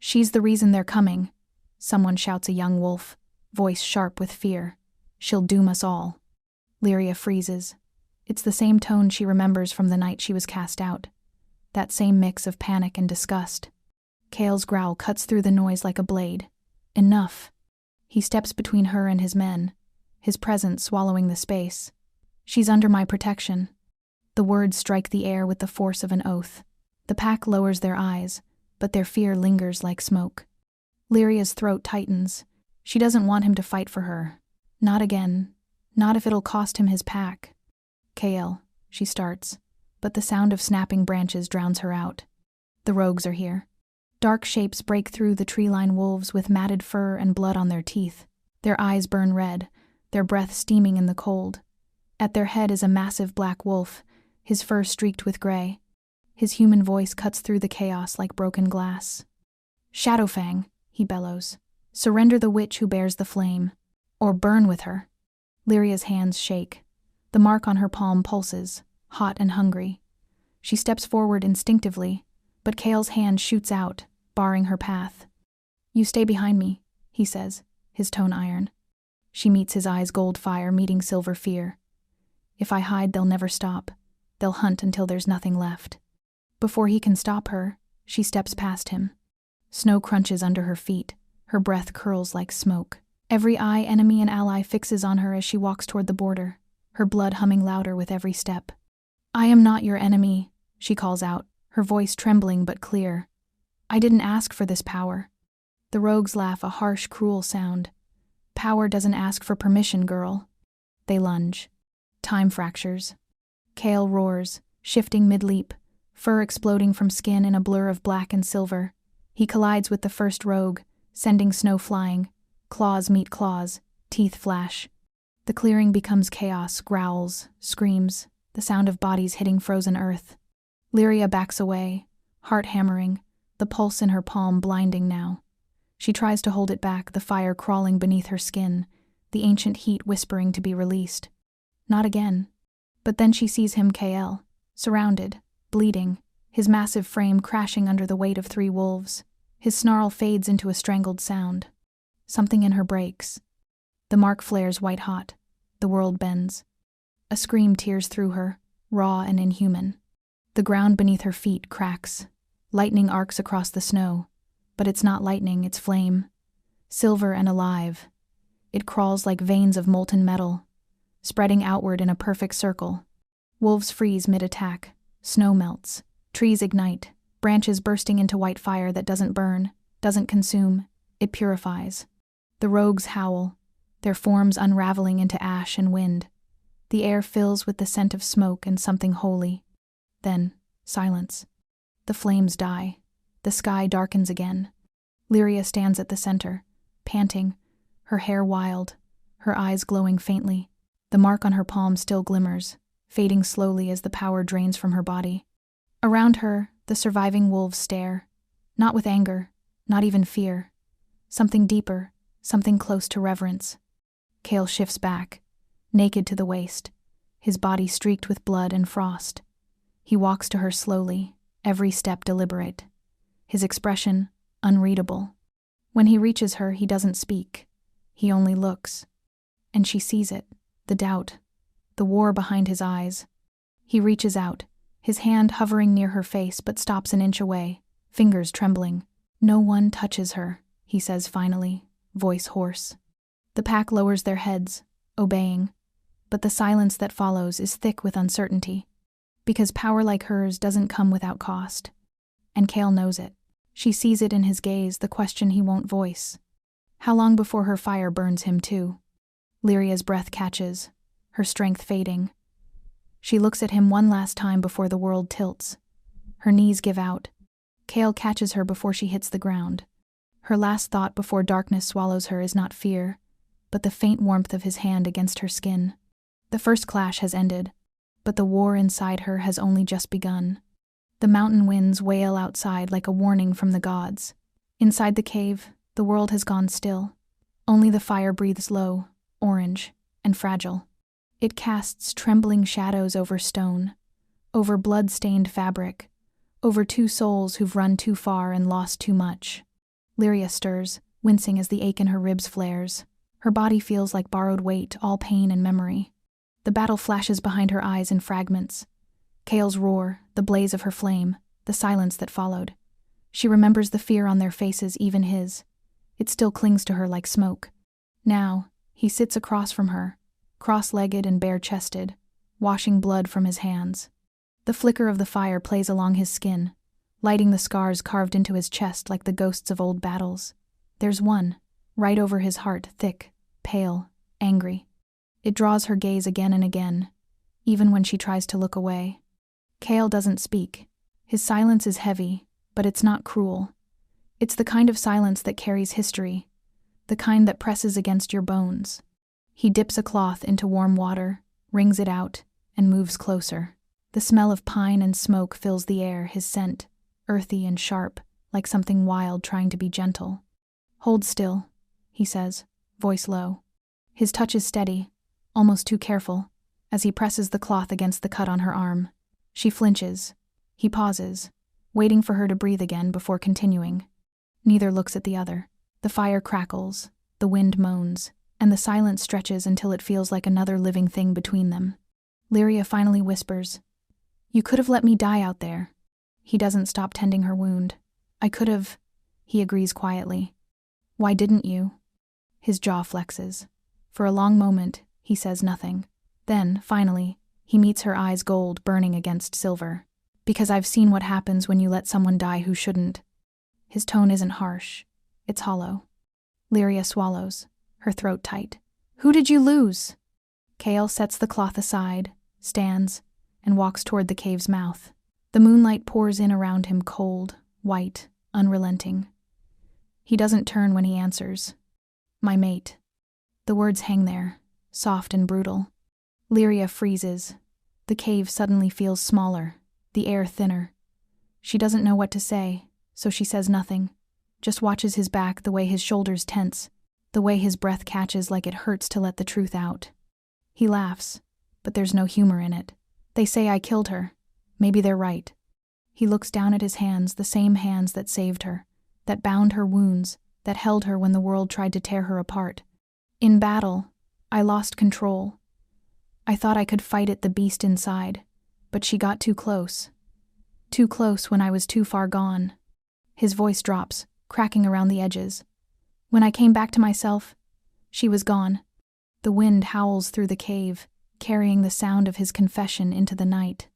"She's the reason they're coming," someone shouts, a young wolf, voice sharp with fear. "She'll doom us all." Lyria freezes. It's the same tone she remembers from the night she was cast out. That same mix of panic and disgust. Cale's growl cuts through the noise like a blade. "Enough." He steps between her and his men, his presence swallowing the space. "She's under my protection." The words strike the air with the force of an oath. The pack lowers their eyes, but their fear lingers like smoke. Lyria's throat tightens. She doesn't want him to fight for her. Not again. Not if it'll cost him his pack. "Kael," she starts, but the sound of snapping branches drowns her out. The rogues are here. Dark shapes break through the tree-lined wolves with matted fur and blood on their teeth. Their eyes burn red, their breath steaming in the cold. At their head is a massive black wolf, his fur streaked with gray. His human voice cuts through the chaos like broken glass. "Shadowfang," he bellows. "Surrender the witch who bears the flame, or burn with her." Lyria's hands shake. The mark on her palm pulses, hot and hungry. She steps forward instinctively, but Kael's hand shoots out, barring her path. "You stay behind me," he says, his tone iron. She meets his eyes gold fire meeting silver fear. "If I hide, they'll never stop. They'll hunt until there's nothing left." Before he can stop her, she steps past him. Snow crunches under her feet, her breath curls like smoke. Every eye, enemy and ally, fixes on her as she walks toward the border, her blood humming louder with every step. "I am not your enemy," she calls out, her voice trembling but clear. "I didn't ask for this power." The rogues laugh, a harsh, cruel sound. "Power doesn't ask for permission, girl." They lunge. Time fractures. Kael roars, shifting mid-leap, fur exploding from skin in a blur of black and silver. He collides with the first rogue, sending snow flying. Claws meet claws, teeth flash. The clearing becomes chaos, growls, screams, the sound of bodies hitting frozen earth. Lyria backs away, heart hammering, the pulse in her palm blinding now. She tries to hold it back, the fire crawling beneath her skin, the ancient heat whispering to be released. Not again. But then she sees him, Kael, surrounded, bleeding, his massive frame crashing under the weight of 3 wolves. His snarl fades into a strangled sound. Something in her breaks. The mark flares white hot. The world bends. A scream tears through her, raw and inhuman. The ground beneath her feet cracks. Lightning arcs across the snow. But it's not lightning, it's flame. Silver and alive. It crawls like veins of molten metal, spreading outward in a perfect circle. Wolves freeze mid-attack. Snow melts. Trees ignite. Branches bursting into white fire that doesn't burn, doesn't consume. It purifies. The rogues howl, their forms unraveling into ash and wind. The air fills with the scent of smoke and something holy. Then, silence. The flames die. The sky darkens again. Lyria stands at the center, panting, her hair wild, her eyes glowing faintly. The mark on her palm still glimmers, fading slowly as the power drains from her body. Around her, the surviving wolves stare, not with anger, not even fear. Something deeper, something close to reverence. Kael shifts back, naked to the waist, his body streaked with blood and frost. He walks to her slowly, every step deliberate. His expression, unreadable. When he reaches her, he doesn't speak. He only looks. And she sees it, the doubt, the war behind his eyes. He reaches out, his hand hovering near her face but stops an inch away, fingers trembling. "No one touches her," he says finally, voice hoarse. The pack lowers their heads, obeying, but the silence that follows is thick with uncertainty, because power like hers doesn't come without cost. And Kael knows it. She sees it in his gaze, the question he won't voice. How long before her fire burns him too? Lyria's breath catches, her strength fading. She looks at him one last time before the world tilts. Her knees give out. Kael catches her before she hits the ground. Her last thought before darkness swallows her is not fear, but the faint warmth of his hand against her skin. The first clash has ended, but the war inside her has only just begun. The mountain winds wail outside like a warning from the gods. Inside the cave, the world has gone still. Only the fire breathes low, orange, and fragile. It casts trembling shadows over stone, over blood-stained fabric, over 2 souls who've run too far and lost too much. Lyria stirs, wincing as the ache in her ribs flares. Her body feels like borrowed weight, all pain and memory. The battle flashes behind her eyes in fragments. Kael's roar, the blaze of her flame, the silence that followed. She remembers the fear on their faces, even his. It still clings to her like smoke. Now, he sits across from her, cross-legged and bare-chested, washing blood from his hands. The flicker of the fire plays along his skin, lighting the scars carved into his chest like the ghosts of old battles. There's one, right over his heart, thick, pale, angry. It draws her gaze again and again, even when she tries to look away. Cale doesn't speak. His silence is heavy, but it's not cruel. It's the kind of silence that carries history, the kind that presses against your bones. He dips a cloth into warm water, wrings it out, and moves closer. The smell of pine and smoke fills the air, his scent, earthy and sharp, like something wild trying to be gentle. "Hold still," he says, voice low. His touch is steady, almost too careful, as he presses the cloth against the cut on her arm. She flinches. He pauses, waiting for her to breathe again before continuing. Neither looks at the other. The fire crackles, the wind moans, and the silence stretches until it feels like another living thing between them. Lyria finally whispers, "You could have let me die out there." He doesn't stop tending her wound. "I could have," he agrees quietly. "Why didn't you?" His jaw flexes. For a long moment, he says nothing. Then, finally, he meets her eyes, gold burning against silver. "Because I've seen what happens when you let someone die who shouldn't." His tone isn't harsh. It's hollow. Lyria swallows, her throat tight. "Who did you lose?" Cale sets the cloth aside, stands, and walks toward the cave's mouth. The moonlight pours in around him, cold, white, unrelenting. He doesn't turn when he answers. "My mate." The words hang there, soft and brutal. Lyria freezes. The cave suddenly feels smaller, the air thinner. She doesn't know what to say, so she says nothing, just watches his back, the way his shoulders tense, the way his breath catches like it hurts to let the truth out. He laughs, but there's no humor in it. "They say I killed her. Maybe they're right." He looks down at his hands, the same hands that saved her, that bound her wounds, that held her when the world tried to tear her apart. "In battle, I lost control. I thought I could fight it, the beast inside, but she got too close. Too close when I was too far gone." His voice drops, cracking around the edges. "When I came back to myself, she was gone." The wind howls through the cave, carrying the sound of his confession into the night.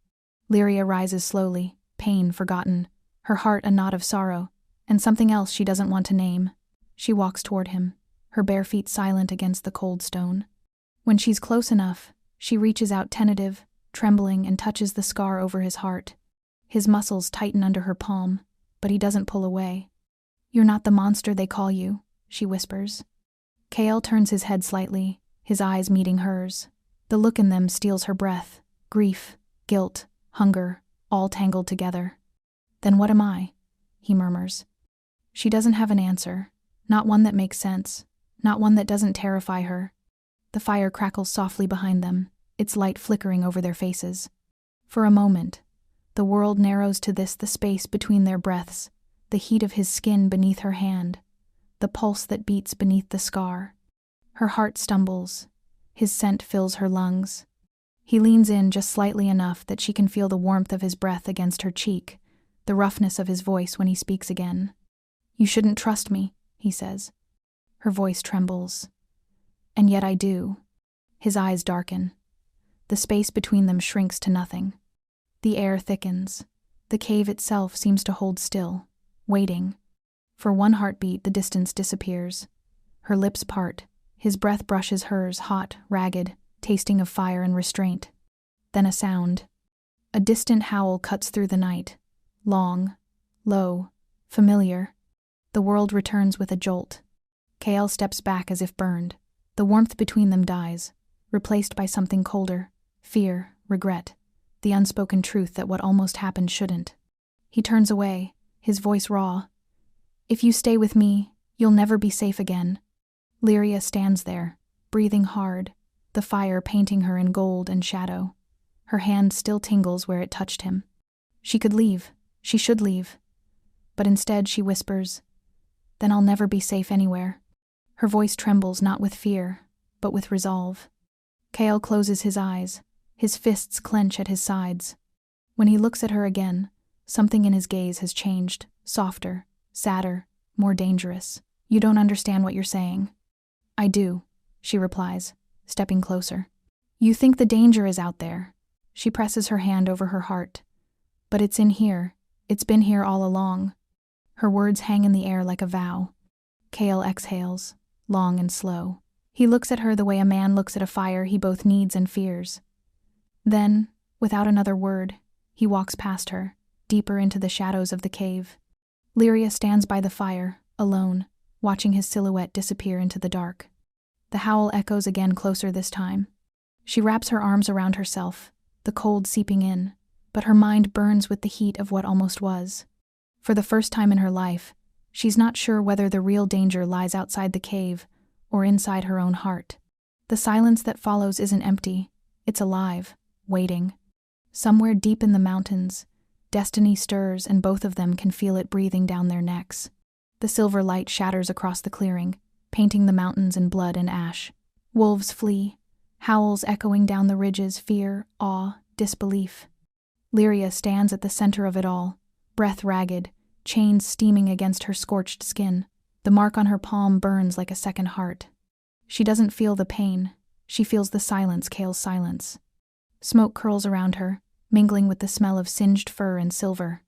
Lyria rises slowly, pain forgotten, her heart a knot of sorrow, and something else she doesn't want to name. She walks toward him, her bare feet silent against the cold stone. When she's close enough, she reaches out tentative, trembling, and touches the scar over his heart. His muscles tighten under her palm, but he doesn't pull away. "You're not the monster they call you," she whispers. Cale turns his head slightly, his eyes meeting hers. The look in them steals her breath, grief, guilt, hunger, all tangled together. "Then what am I?" he murmurs. She doesn't have an answer, not one that makes sense, not one that doesn't terrify her. The fire crackles softly behind them, its light flickering over their faces. For a moment, the world narrows to this, the space between their breaths, the heat of his skin beneath her hand, the pulse that beats beneath the scar. Her heart stumbles. His scent fills her lungs. He leans in just slightly enough that she can feel the warmth of his breath against her cheek, the roughness of his voice when he speaks again. "You shouldn't trust me," he says. Her voice trembles. "And yet I do." His eyes darken. The space between them shrinks to nothing. The air thickens. The cave itself seems to hold still, waiting. For one heartbeat, the distance disappears. Her lips part. His breath brushes hers, hot, ragged, tasting of fire and restraint. Then a sound. A distant howl cuts through the night. Long, low, familiar. The world returns with a jolt. Cale steps back as if burned. The warmth between them dies, replaced by something colder. Fear, regret, the unspoken truth that what almost happened shouldn't. He turns away, his voice raw. "If you stay with me, you'll never be safe again." Lyria stands there, breathing hard, the fire painting her in gold and shadow. Her hand still tingles where it touched him. She could leave. She should leave. But instead she whispers, "Then I'll never be safe anywhere." Her voice trembles not with fear, but with resolve. Cale closes his eyes. His fists clench at his sides. When he looks at her again, something in his gaze has changed, softer, sadder, more dangerous. "You don't understand what you're saying." I do, she replies, stepping closer. You think the danger is out there. She presses her hand over her heart. But it's in here. It's been here all along. Her words hang in the air like a vow. Cale exhales, long and slow. He looks at her the way a man looks at a fire he both needs and fears. Then, without another word, he walks past her, deeper into the shadows of the cave. Lyria stands by the fire, alone, watching his silhouette disappear into the dark. The howl echoes again, closer this time. She wraps her arms around herself, the cold seeping in, but her mind burns with the heat of what almost was. For the first time in her life, she's not sure whether the real danger lies outside the cave or inside her own heart. The silence that follows isn't empty, it's alive, waiting. Somewhere deep in the mountains, destiny stirs and both of them can feel it breathing down their necks. The silver light shatters across the clearing, painting the mountains in blood and ash. Wolves flee, howls echoing down the ridges, fear, awe, disbelief. Lyria stands at the center of it all, breath ragged, chains steaming against her scorched skin. The mark on her palm burns like a second heart. She doesn't feel the pain, she feels the silence, Cale's silence. Smoke curls around her, mingling with the smell of singed fur and silver.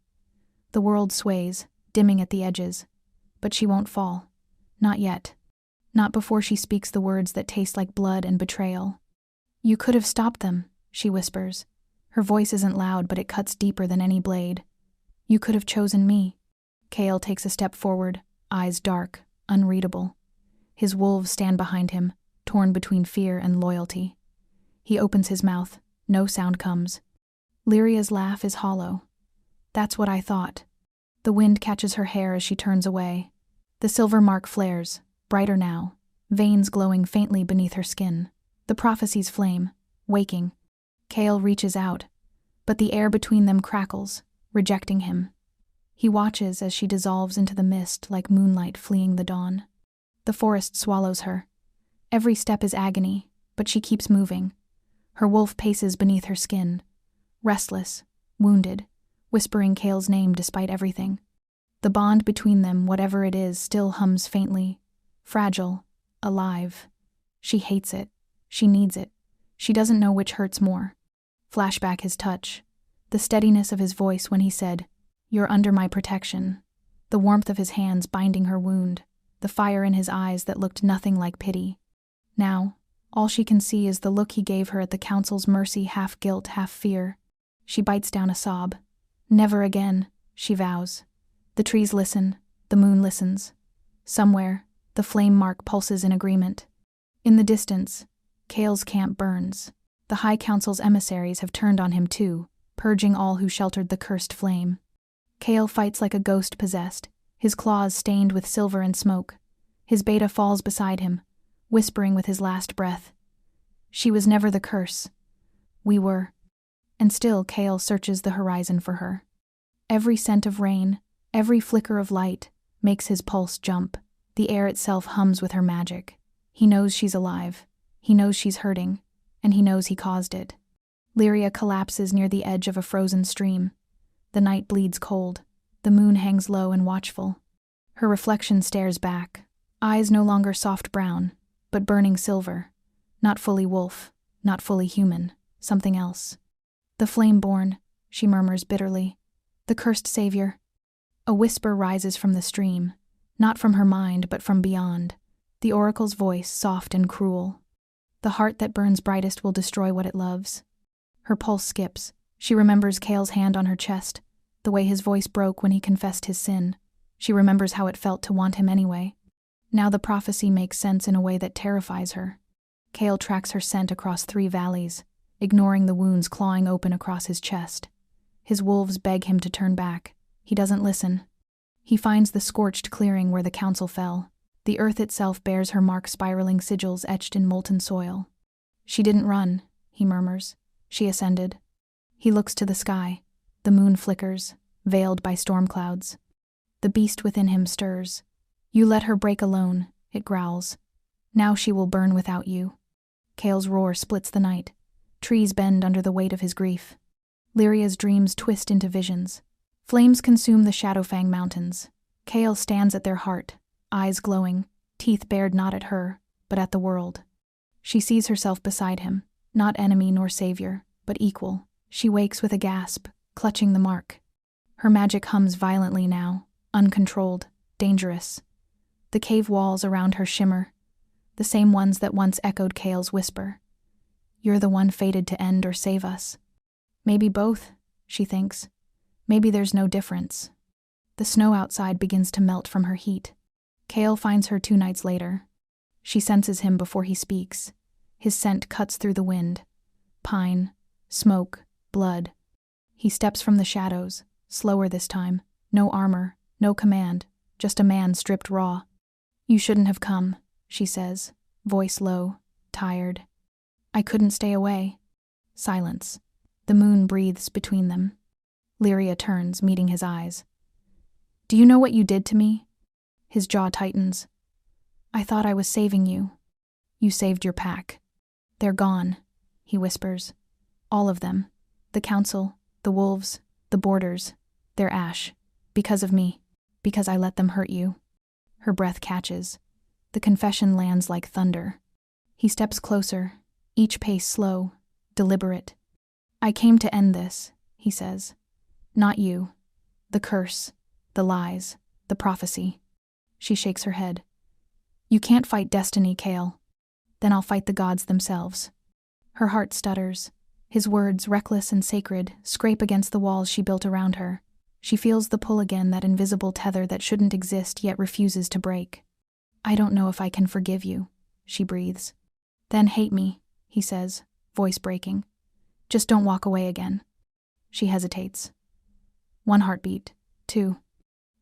The world sways, dimming at the edges. But she won't fall. Not yet. Not before she speaks the words that taste like blood and betrayal. You could have stopped them, she whispers. Her voice isn't loud, but it cuts deeper than any blade. You could have chosen me. Cale takes a step forward, eyes dark, unreadable. His wolves stand behind him, torn between fear and loyalty. He opens his mouth. No sound comes. Lyria's laugh is hollow. That's what I thought. The wind catches her hair as she turns away. The silver mark flares, brighter now, veins glowing faintly beneath her skin. The prophecies flame, waking. Cale reaches out, but the air between them crackles, rejecting him. He watches as she dissolves into the mist like moonlight fleeing the dawn. The forest swallows her. Every step is agony, but she keeps moving. Her wolf paces beneath her skin, restless, wounded, whispering Cale's name despite everything. The bond between them, whatever it is, still hums faintly, fragile, alive. She hates it. She needs it. She doesn't know which hurts more. Flashback his touch, the steadiness of his voice when he said, "You're under my protection," the warmth of his hands binding her wound, the fire in his eyes that looked nothing like pity. Now, all she can see is the look he gave her at the council's mercy, half guilt, half fear. She bites down a sob. Never again, she vows. The trees listen, the moon listens. Somewhere, the flame mark pulses in agreement. In the distance, Cale's camp burns. The High Council's emissaries have turned on him too, purging all who sheltered the cursed flame. Cale fights like a ghost possessed, his claws stained with silver and smoke. His beta falls beside him, whispering with his last breath. She was never the curse. We were. And still Cale searches the horizon for her. Every scent of rain, every flicker of light, makes his pulse jump. The air itself hums with her magic. He knows she's alive. He knows she's hurting. And he knows he caused it. Lyria collapses near the edge of a frozen stream. The night bleeds cold. The moon hangs low and watchful. Her reflection stares back. Eyes no longer soft brown, but burning silver. Not fully wolf, not fully human, something else. The flame-born, she murmurs bitterly. The cursed savior. A whisper rises from the stream, not from her mind but from beyond. The oracle's voice, soft and cruel. The heart that burns brightest will destroy what it loves. Her pulse skips. She remembers Cale's hand on her chest, the way his voice broke when he confessed his sin. She remembers how it felt to want him anyway. Now the prophecy makes sense in a way that terrifies her. Cale tracks her scent across 3 valleys, ignoring the wounds clawing open across his chest. His wolves beg him to turn back. He doesn't listen. He finds the scorched clearing where the council fell. The earth itself bears her mark, spiraling sigils etched in molten soil. She didn't run, he murmurs. She ascended. He looks to the sky. The moon flickers, veiled by storm clouds. The beast within him stirs. You let her break alone, it growls. Now she will burn without you. Cale's roar splits the night. Trees bend under the weight of his grief. Lyria's dreams twist into visions. Flames consume the Shadowfang Mountains. Cale stands at their heart, eyes glowing, teeth bared not at her, but at the world. She sees herself beside him, not enemy nor savior, but equal. She wakes with a gasp, clutching the mark. Her magic hums violently now, uncontrolled, dangerous. The cave walls around her shimmer, the same ones that once echoed Kale's whisper. You're the one fated to end or save us. Maybe both, she thinks. Maybe there's no difference. The snow outside begins to melt from her heat. Kale finds her 2 nights later. She senses him before he speaks. His scent cuts through the wind. Pine, smoke, blood. He steps from the shadows, slower this time. No armor, no command, just a man stripped raw. You shouldn't have come, she says, voice low, tired. I couldn't stay away. Silence. The moon breathes between them. Lyria turns, meeting his eyes. Do you know what you did to me? His jaw tightens. I thought I was saving you. You saved your pack. They're gone, he whispers. All of them. The council, the wolves, the boarders. They're ash. Because of me. Because I let them hurt you. Her breath catches. The confession lands like thunder. He steps closer, each pace slow, deliberate. I came to end this, he says. Not you. The curse, the lies, the prophecy. She shakes her head. You can't fight destiny, Kale. Then I'll fight the gods themselves. Her heart stutters. His words, reckless and sacred, scrape against the walls she built around her. She feels the pull again, that invisible tether that shouldn't exist yet refuses to break. I don't know if I can forgive you, she breathes. Then hate me, he says, voice breaking. Just don't walk away again. She hesitates. 1 heartbeat, 2.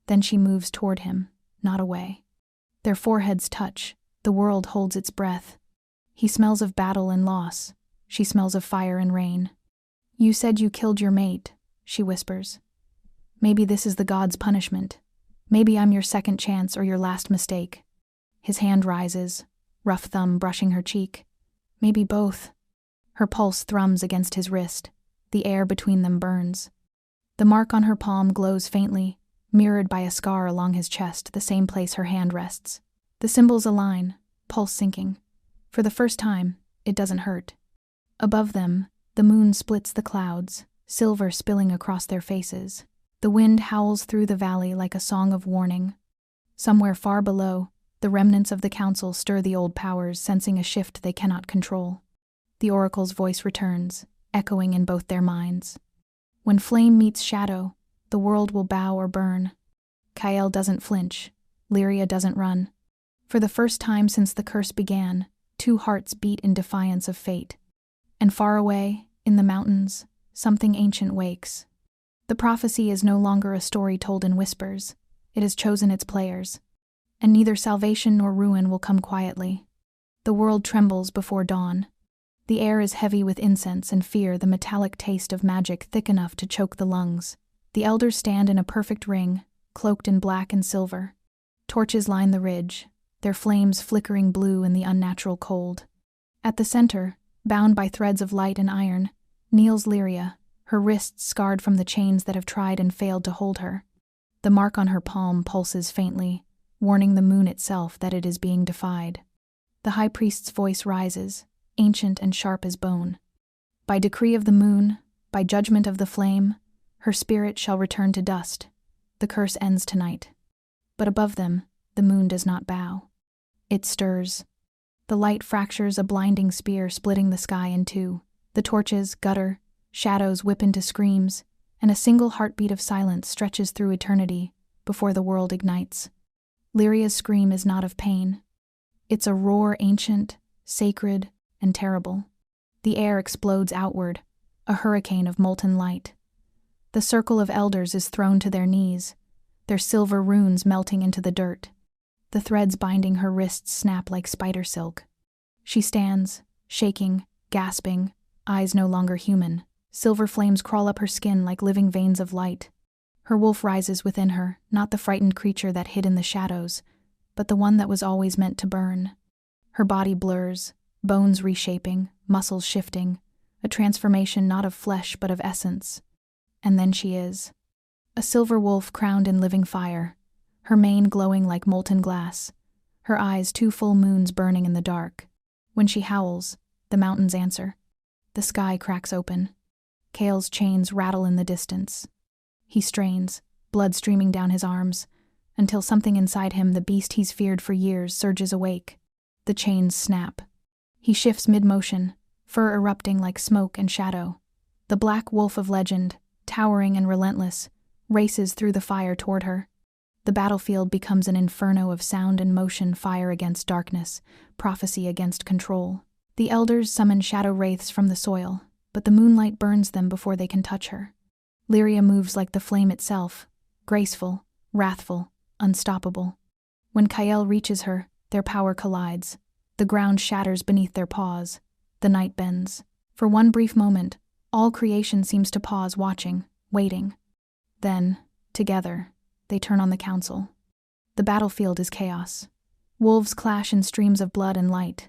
Then she moves toward him, not away. Their foreheads touch. The world holds its breath. He smells of battle and loss. She smells of fire and rain. You said you killed your mate, she whispers. Maybe this is the gods' punishment. Maybe I'm your second chance or your last mistake. His hand rises, rough thumb brushing her cheek. Maybe both. Her pulse thrums against his wrist. The air between them burns. The mark on her palm glows faintly, mirrored by a scar along his chest, the same place her hand rests. The symbols align, pulse sinking. For the first time, it doesn't hurt. Above them, the moon splits the clouds, silver spilling across their faces. The wind howls through the valley like a song of warning. Somewhere far below, the remnants of the council stir the old powers, sensing a shift they cannot control. The oracle's voice returns, echoing in both their minds. When flame meets shadow, the world will bow or burn. Kyle doesn't flinch. Lyria doesn't run. For the first time since the curse began, 2 hearts beat in defiance of fate. And far away, in the mountains, something ancient wakes. The prophecy is no longer a story told in whispers. It has chosen its players. And neither salvation nor ruin will come quietly. The world trembles before dawn. The air is heavy with incense and fear, the metallic taste of magic thick enough to choke the lungs. The elders stand in a perfect ring, cloaked in black and silver. Torches line the ridge, their flames flickering blue in the unnatural cold. At the center, bound by threads of light and iron, kneels Lyria, her wrists scarred from the chains that have tried and failed to hold her. The mark on her palm pulses faintly, warning the moon itself that it is being defied. The high priest's voice rises, ancient and sharp as bone. By decree of the moon, by judgment of the flame, her spirit shall return to dust. The curse ends tonight. But above them, the moon does not bow. It stirs. The light fractures a blinding spear, splitting the sky in 2. The torches gutter, shadows whip into screams, and a single heartbeat of silence stretches through eternity before the world ignites. Lyria's scream is not of pain. It's a roar ancient, sacred, and terrible. The air explodes outward, a hurricane of molten light. The circle of elders is thrown to their knees, their silver runes melting into the dirt. The threads binding her wrists snap like spider silk. She stands, shaking, gasping, eyes no longer human. Silver flames crawl up her skin like living veins of light. Her wolf rises within her, not the frightened creature that hid in the shadows, but the one that was always meant to burn. Her body blurs, bones reshaping, muscles shifting, a transformation not of flesh but of essence. And then she is. A silver wolf crowned in living fire, her mane glowing like molten glass, her eyes 2 full moons burning in the dark. When she howls, the mountains answer. The sky cracks open. Kale's chains rattle in the distance. He strains, blood streaming down his arms, until something inside him, the beast he's feared for years, surges awake. The chains snap. He shifts mid-motion, fur erupting like smoke and shadow. The black wolf of legend, towering and relentless, races through the fire toward her. The battlefield becomes an inferno of sound and motion, fire against darkness, prophecy against control. The elders summon shadow wraiths from the soil, but the moonlight burns them before they can touch her. Lyria moves like the flame itself, graceful, wrathful, unstoppable. When Kael reaches her, their power collides. The ground shatters beneath their paws. The night bends. For one brief moment, all creation seems to pause, watching, waiting. Then, together, they turn on the council. The battlefield is chaos. Wolves clash in streams of blood and light.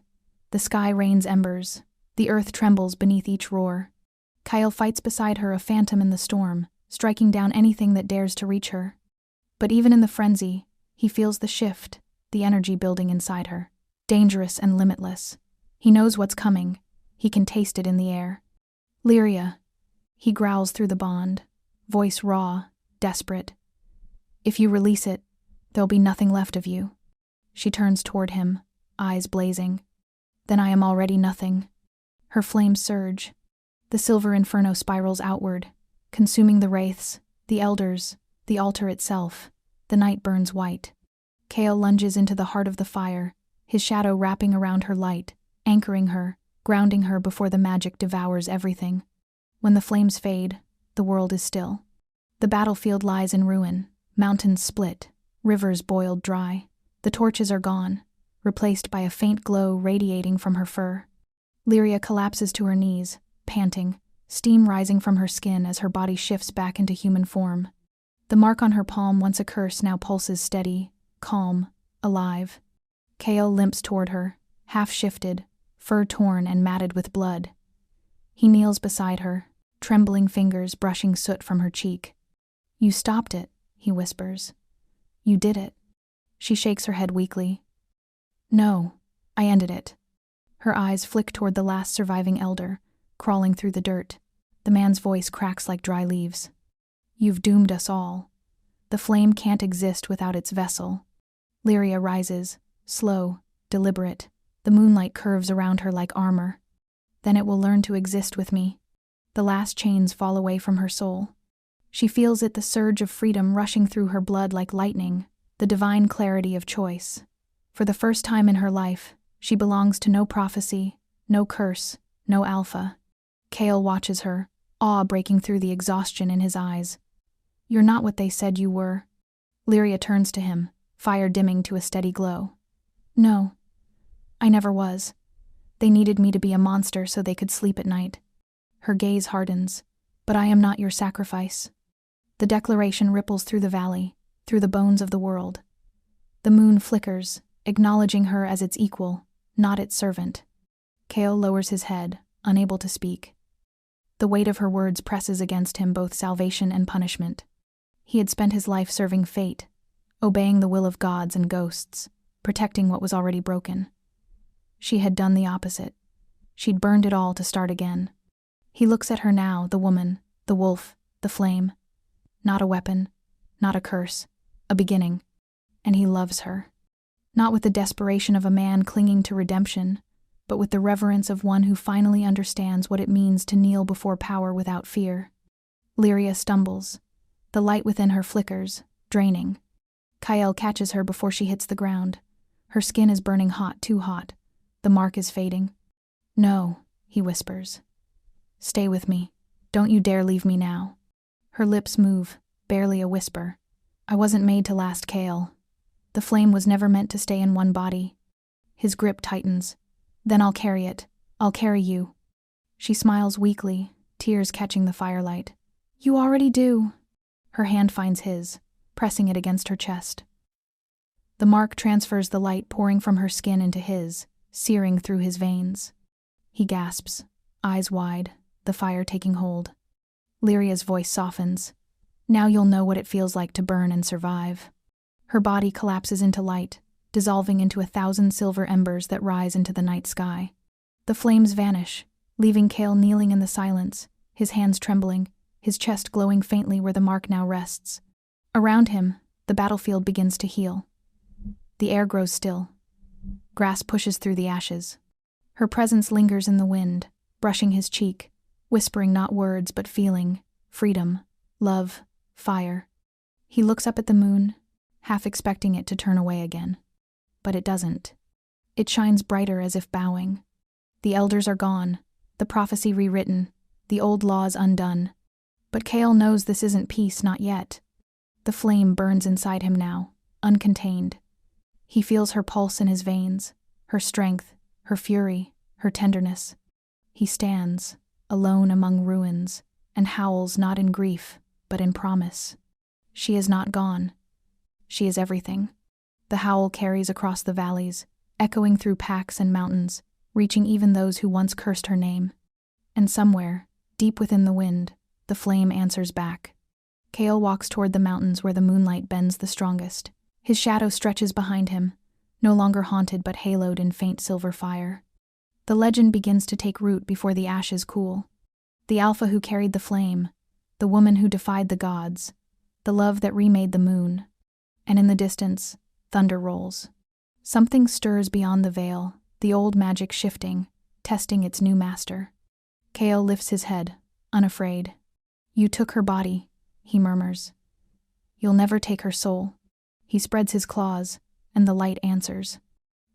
The sky rains embers. The earth trembles beneath each roar. Kael fights beside her, a phantom in the storm, striking down anything that dares to reach her. But even in the frenzy, he feels the shift, the energy building inside her. Dangerous and limitless. He knows what's coming. He can taste it in the air. Lyria. He growls through the bond, voice raw, desperate. If you release it, there'll be nothing left of you. She turns toward him, eyes blazing. Then I am already nothing. Her flames surge. The silver inferno spirals outward, consuming the wraiths, the elders, the altar itself. The night burns white. Kael lunges into the heart of the fire, his shadow wrapping around her light, anchoring her, grounding her before the magic devours everything. When the flames fade, the world is still. The battlefield lies in ruin, mountains split, rivers boiled dry. The torches are gone, replaced by a faint glow radiating from her fur. Lyria collapses to her knees, panting, steam rising from her skin as her body shifts back into human form. The mark on her palm, once a curse, now pulses steady, calm, alive. Kael limps toward her, half-shifted, fur torn and matted with blood. He kneels beside her, trembling fingers brushing soot from her cheek. You stopped it, he whispers. You did it. She shakes her head weakly. No, I ended it. Her eyes flick toward the last surviving elder, crawling through the dirt. The man's voice cracks like dry leaves. You've doomed us all. The flame can't exist without its vessel. Lyria rises, slow, deliberate. The moonlight curves around her like armor. Then it will learn to exist with me. The last chains fall away from her soul. She feels it, the surge of freedom rushing through her blood like lightning, the divine clarity of choice. For the first time in her life, she belongs to no prophecy, no curse, no alpha. Kael watches her, awe breaking through the exhaustion in his eyes. You're not what they said you were. Lyria turns to him, fire dimming to a steady glow. No, I never was. They needed me to be a monster so they could sleep at night. Her gaze hardens. But I am not your sacrifice. The declaration ripples through the valley, through the bones of the world. The moon flickers, acknowledging her as its equal, not its servant. Kael lowers his head, unable to speak. The weight of her words presses against him, both salvation and punishment. He had spent his life serving fate, obeying the will of gods and ghosts, protecting what was already broken. She had done the opposite. She'd burned it all to start again. He looks at her now, the woman, the wolf, the flame. Not a weapon, not a curse, a beginning. And he loves her. Not with the desperation of a man clinging to redemption, but with the reverence of one who finally understands what it means to kneel before power without fear. Lyria stumbles. The light within her flickers, draining. Kael catches her before she hits the ground. Her skin is burning hot, too hot. The mark is fading. No, he whispers. Stay with me. Don't you dare leave me now. Her lips move, barely a whisper. I wasn't made to last, Kael. The flame was never meant to stay in one body. His grip tightens. Then I'll carry it. I'll carry you. She smiles weakly, tears catching the firelight. You already do. Her hand finds his, pressing it against her chest. The mark transfers the light pouring from her skin into his, searing through his veins. He gasps, eyes wide, the fire taking hold. Lyria's voice softens. Now you'll know what it feels like to burn and survive. Her body collapses into light, dissolving into 1,000 silver embers that rise into the night sky. The flames vanish, leaving Cale kneeling in the silence, his hands trembling, his chest glowing faintly where the mark now rests. Around him, the battlefield begins to heal. The air grows still. Grass pushes through the ashes. Her presence lingers in the wind, brushing his cheek, whispering not words but feeling, freedom, love, fire. He looks up at the moon, half expecting it to turn away again. But it doesn't. It shines brighter as if bowing. The elders are gone, the prophecy rewritten, the old laws undone. But Cale knows this isn't peace, not yet. The flame burns inside him now, uncontained. He feels her pulse in his veins, her strength, her fury, her tenderness. He stands, alone among ruins, and howls not in grief, but in promise. She is not gone. She is everything. The howl carries across the valleys, echoing through packs and mountains, reaching even those who once cursed her name. And somewhere, deep within the wind, the flame answers back. Cale walks toward the mountains where the moonlight bends the strongest. His shadow stretches behind him, no longer haunted but haloed in faint silver fire. The legend begins to take root before the ashes cool. The alpha who carried the flame, the woman who defied the gods, the love that remade the moon. And in the distance, thunder rolls. Something stirs beyond the veil, the old magic shifting, testing its new master. Cale lifts his head, unafraid. "You took her body," he murmurs. "You'll never take her soul." He spreads his claws, and the light answers.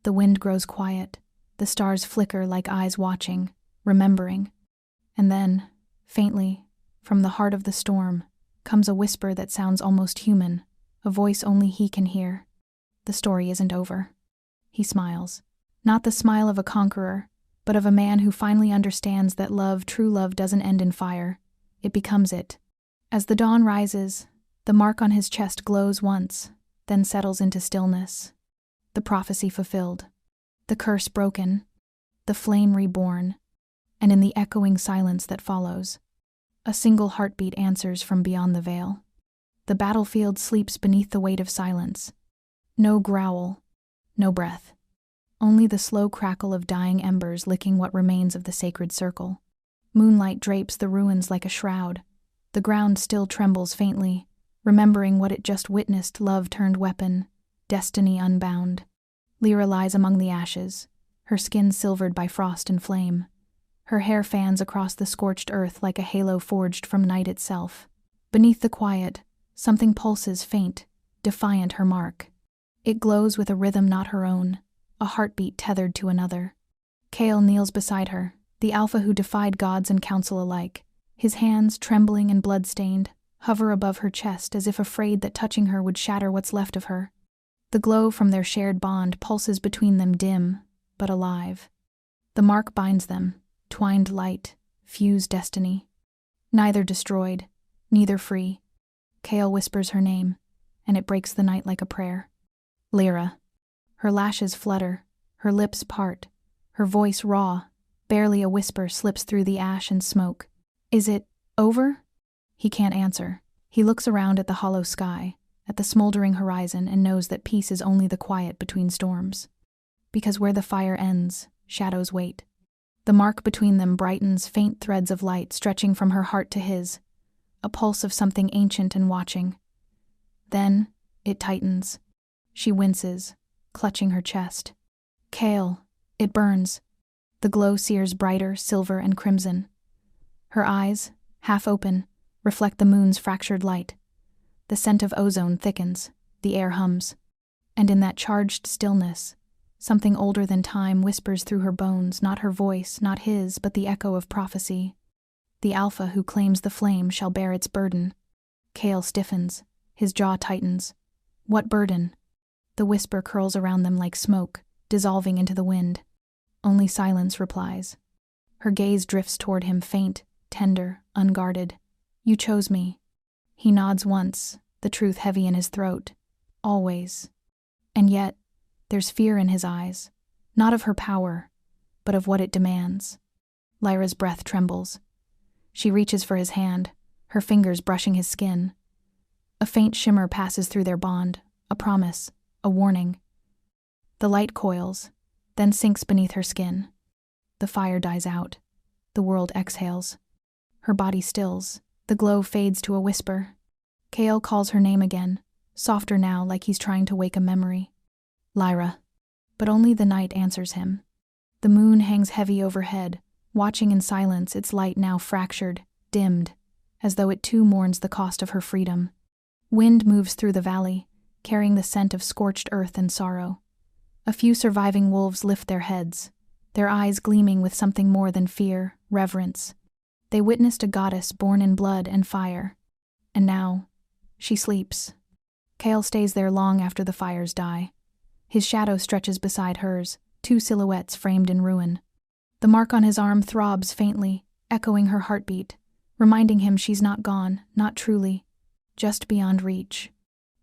The wind grows quiet. The stars flicker like eyes watching, remembering. And then, faintly, from the heart of the storm, comes a whisper that sounds almost human, a voice only he can hear. The story isn't over. He smiles. Not the smile of a conqueror, but of a man who finally understands that love, true love, doesn't end in fire. It becomes it. As the dawn rises, the mark on his chest glows once, then settles into stillness. The prophecy fulfilled. The curse broken. The flame reborn. And in the echoing silence that follows, a single heartbeat answers from beyond the veil. The battlefield sleeps beneath the weight of silence. No growl, no breath. Only the slow crackle of dying embers licking what remains of the sacred circle. Moonlight drapes the ruins like a shroud. The ground still trembles faintly, remembering what it just witnessed, love turned weapon, destiny unbound. Lyra lies among the ashes, her skin silvered by frost and flame. Her hair fans across the scorched earth like a halo forged from night itself. Beneath the quiet, something pulses faint, defiant her mark. It glows with a rhythm not her own, a heartbeat tethered to another. Cale kneels beside her, the alpha who defied gods and council alike. His hands, trembling and blood-stained, hover above her chest as if afraid that touching her would shatter what's left of her. The glow from their shared bond pulses between them, dim, but alive. The mark binds them, twined light, fused destiny. Neither destroyed, neither free. Cale whispers her name, and it breaks the night like a prayer. Lyra. Her lashes flutter, her lips part, her voice raw, barely a whisper slips through the ash and smoke. "Is it over?" He can't answer. He looks around at the hollow sky, at the smoldering horizon, and knows that peace is only the quiet between storms. Because where the fire ends, shadows wait. The mark between them brightens, faint threads of light stretching from her heart to his, a pulse of something ancient and watching. Then it tightens. She winces, clutching her chest. "Cale," it burns. The glow sears brighter, silver and crimson. Her eyes, half open, reflect the moon's fractured light. The scent of ozone thickens, the air hums. And in that charged stillness, something older than time whispers through her bones, not her voice, not his, but the echo of prophecy. The alpha who claims the flame shall bear its burden. Cale stiffens, his jaw tightens. What burden? The whisper curls around them like smoke, dissolving into the wind. Only silence replies. Her gaze drifts toward him, faint, tender, unguarded. "You chose me." He nods once, the truth heavy in his throat. Always. And yet, there's fear in his eyes, not of her power, but of what it demands. Lyra's breath trembles. She reaches for his hand, her fingers brushing his skin. A faint shimmer passes through their bond, a promise, a warning. The light coils, then sinks beneath her skin. The fire dies out. The world exhales. Her body stills. The glow fades to a whisper. Kale calls her name again, softer now, like he's trying to wake a memory. Lyra. But only the night answers him. The moon hangs heavy overhead, watching in silence, its light now fractured, dimmed, as though it too mourns the cost of her freedom. Wind moves through the valley, carrying the scent of scorched earth and sorrow. A few surviving wolves lift their heads, their eyes gleaming with something more than fear, reverence. They witnessed a goddess born in blood and fire. And now, she sleeps. Kale stays there long after the fires die. His shadow stretches beside hers, two silhouettes framed in ruin. The mark on his arm throbs faintly, echoing her heartbeat, reminding him she's not gone, not truly, just beyond reach.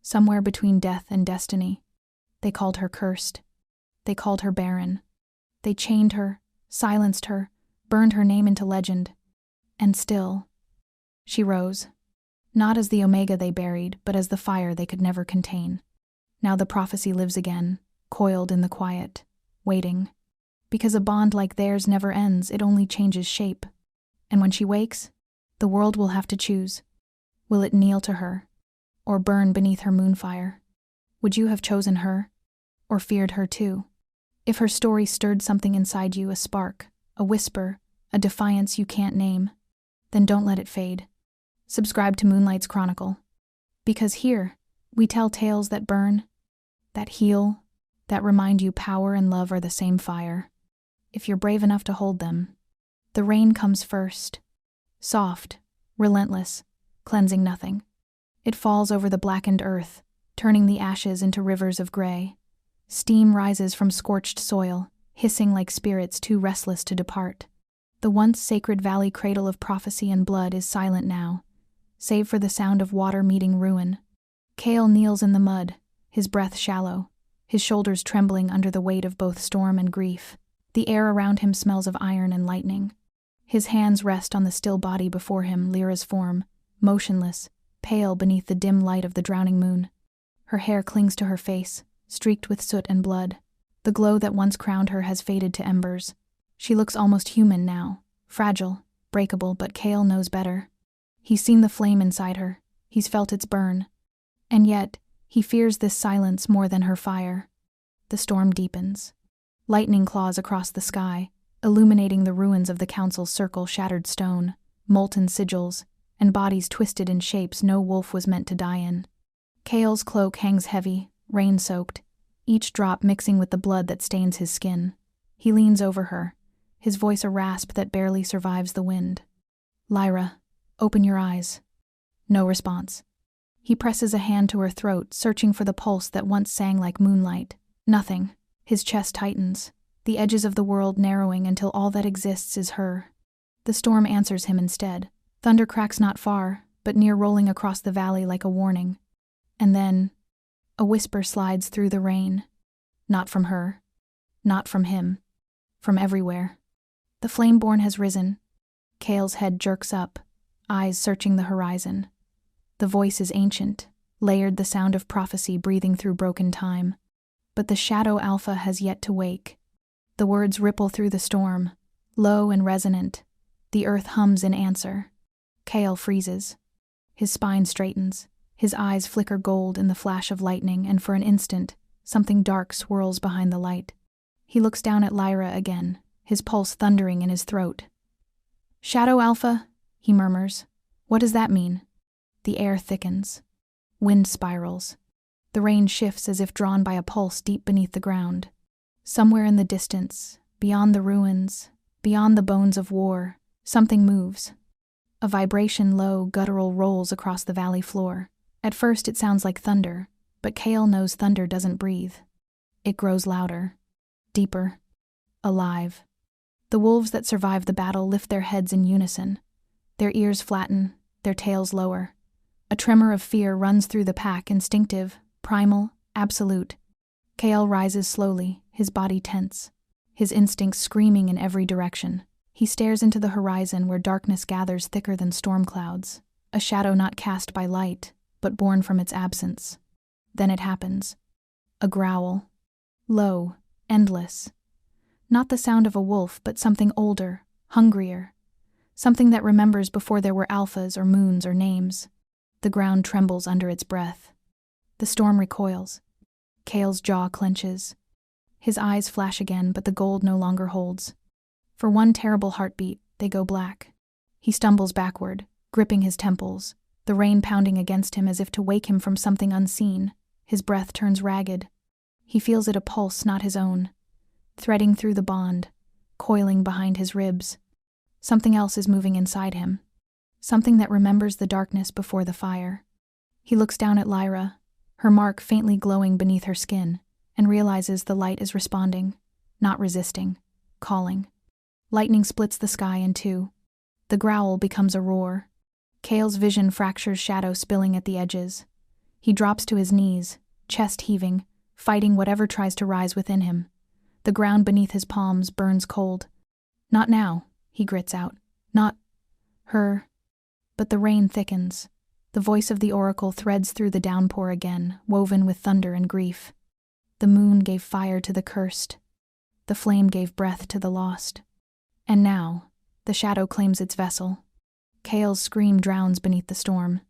Somewhere between death and destiny. They called her cursed. They called her barren. They chained her, silenced her, burned her name into legend. And still, she rose. Not as the Omega they buried, but as the fire they could never contain. Now the prophecy lives again, coiled in the quiet, waiting. Because a bond like theirs never ends, it only changes shape. And when she wakes, the world will have to choose. Will it kneel to her, or burn beneath her moonfire? Would you have chosen her, or feared her too? If her story stirred something inside you, a spark, a whisper, a defiance you can't name, then don't let it fade. Subscribe to Moonlight's Chronicle. Because here, we tell tales that burn, that heal, that remind you power and love are the same fire. If you're brave enough to hold them. The rain comes first. Soft, relentless, cleansing nothing. It falls over the blackened earth, turning the ashes into rivers of gray. Steam rises from scorched soil, hissing like spirits too restless to depart. The once sacred valley cradle of prophecy and blood is silent now, save for the sound of water meeting ruin. Kale kneels in the mud, his breath shallow, his shoulders trembling under the weight of both storm and grief. The air around him smells of iron and lightning. His hands rest on the still body before him, Lyra's form, motionless, pale beneath the dim light of the drowning moon. Her hair clings to her face, streaked with soot and blood. The glow that once crowned her has faded to embers. She looks almost human now, fragile, breakable, but Kale knows better. He's seen the flame inside her. He's felt its burn. And yet, he fears this silence more than her fire. The storm deepens. Lightning claws across the sky, illuminating the ruins of the council's circle, shattered stone, molten sigils, and bodies twisted in shapes no wolf was meant to die in. Kale's cloak hangs heavy, rain-soaked, each drop mixing with the blood that stains his skin. He leans over her, his voice a rasp that barely survives the wind. Lyra, open your eyes. No response. He presses a hand to her throat, searching for the pulse that once sang like moonlight. Nothing. His chest tightens, the edges of the world narrowing until all that exists is her. The storm answers him instead. Thunder cracks not far, but near, rolling across the valley like a warning. And then, a whisper slides through the rain. Not from her. Not from him. From everywhere. The Flameborn has risen. Kale's head jerks up, eyes searching the horizon. The voice is ancient, layered, the sound of prophecy breathing through broken time. But the Shadow Alpha has yet to wake. The words ripple through the storm, low and resonant. The earth hums in answer. Kale freezes. His spine straightens. His eyes flicker gold in the flash of lightning, and for an instant, something dark swirls behind the light. He looks down at Lyra again, his pulse thundering in his throat. "Shadow Alpha," he murmurs. "What does that mean?" The air thickens. Wind spirals. The rain shifts as if drawn by a pulse deep beneath the ground. Somewhere in the distance, beyond the ruins, beyond the bones of war, something moves. A vibration, low, guttural, rolls across the valley floor. At first it sounds like thunder, but Kale knows thunder doesn't breathe. It grows louder, deeper, alive. The wolves that survive the battle lift their heads in unison. Their ears flatten, their tails lower. A tremor of fear runs through the pack, instinctive, primal, absolute. Kale rises slowly, his body tense, his instincts screaming in every direction. He stares into the horizon where darkness gathers thicker than storm clouds, a shadow not cast by light, but born from its absence. Then it happens. A growl. Low, endless. Not the sound of a wolf, but something older, hungrier. Something that remembers before there were alphas or moons or names. The ground trembles under its breath. The storm recoils. Kale's jaw clenches. His eyes flash again, but the gold no longer holds. For one terrible heartbeat, they go black. He stumbles backward, gripping his temples, the rain pounding against him as if to wake him from something unseen. His breath turns ragged. He feels it a pulse not his own, threading through the bond, coiling behind his ribs. Something else is moving inside him. Something that remembers the darkness before the fire. He looks down at Lyra, her mark faintly glowing beneath her skin, and realizes the light is responding, not resisting, calling. Lightning splits the sky in two. The growl becomes a roar. Kale's vision fractures, shadow spilling at the edges. He drops to his knees, chest heaving, fighting whatever tries to rise within him. The ground beneath his palms burns cold. Not now, he grits out. Not her. But the rain thickens. The voice of the oracle threads through the downpour again, woven with thunder and grief. The moon gave fire to the cursed. The flame gave breath to the lost. And now, the shadow claims its vessel. Kale's scream drowns beneath the storm.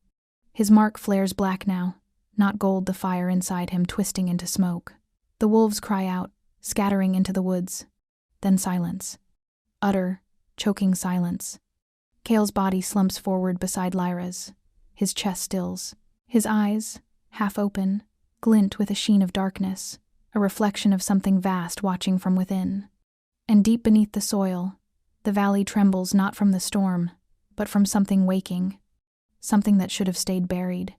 His mark flares black now, not gold, the fire inside him twisting into smoke. The wolves cry out, scattering into the woods. Then silence. Utter, choking silence. Kale's body slumps forward beside Lyra's. His chest stills. His eyes, half open, glint with a sheen of darkness, a reflection of something vast watching from within. And deep beneath the soil, the valley trembles not from the storm, but from something waking, something that should have stayed buried.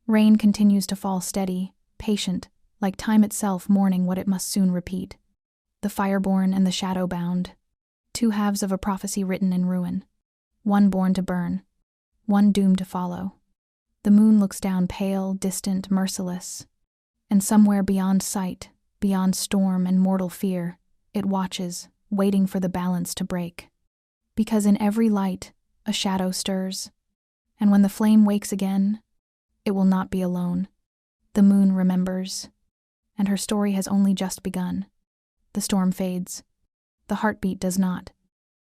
Rain continues to fall steady, patient, like time itself mourning what it must soon repeat. The fireborn and the shadow-bound, two halves of a prophecy written in ruin, one born to burn, one doomed to follow. The moon looks down, pale, distant, merciless, and somewhere beyond sight, beyond storm and mortal fear, it watches, waiting for the balance to break. Because in every light, a shadow stirs, and when the flame wakes again, it will not be alone. The moon remembers, and her story has only just begun. The storm fades. The heartbeat does not.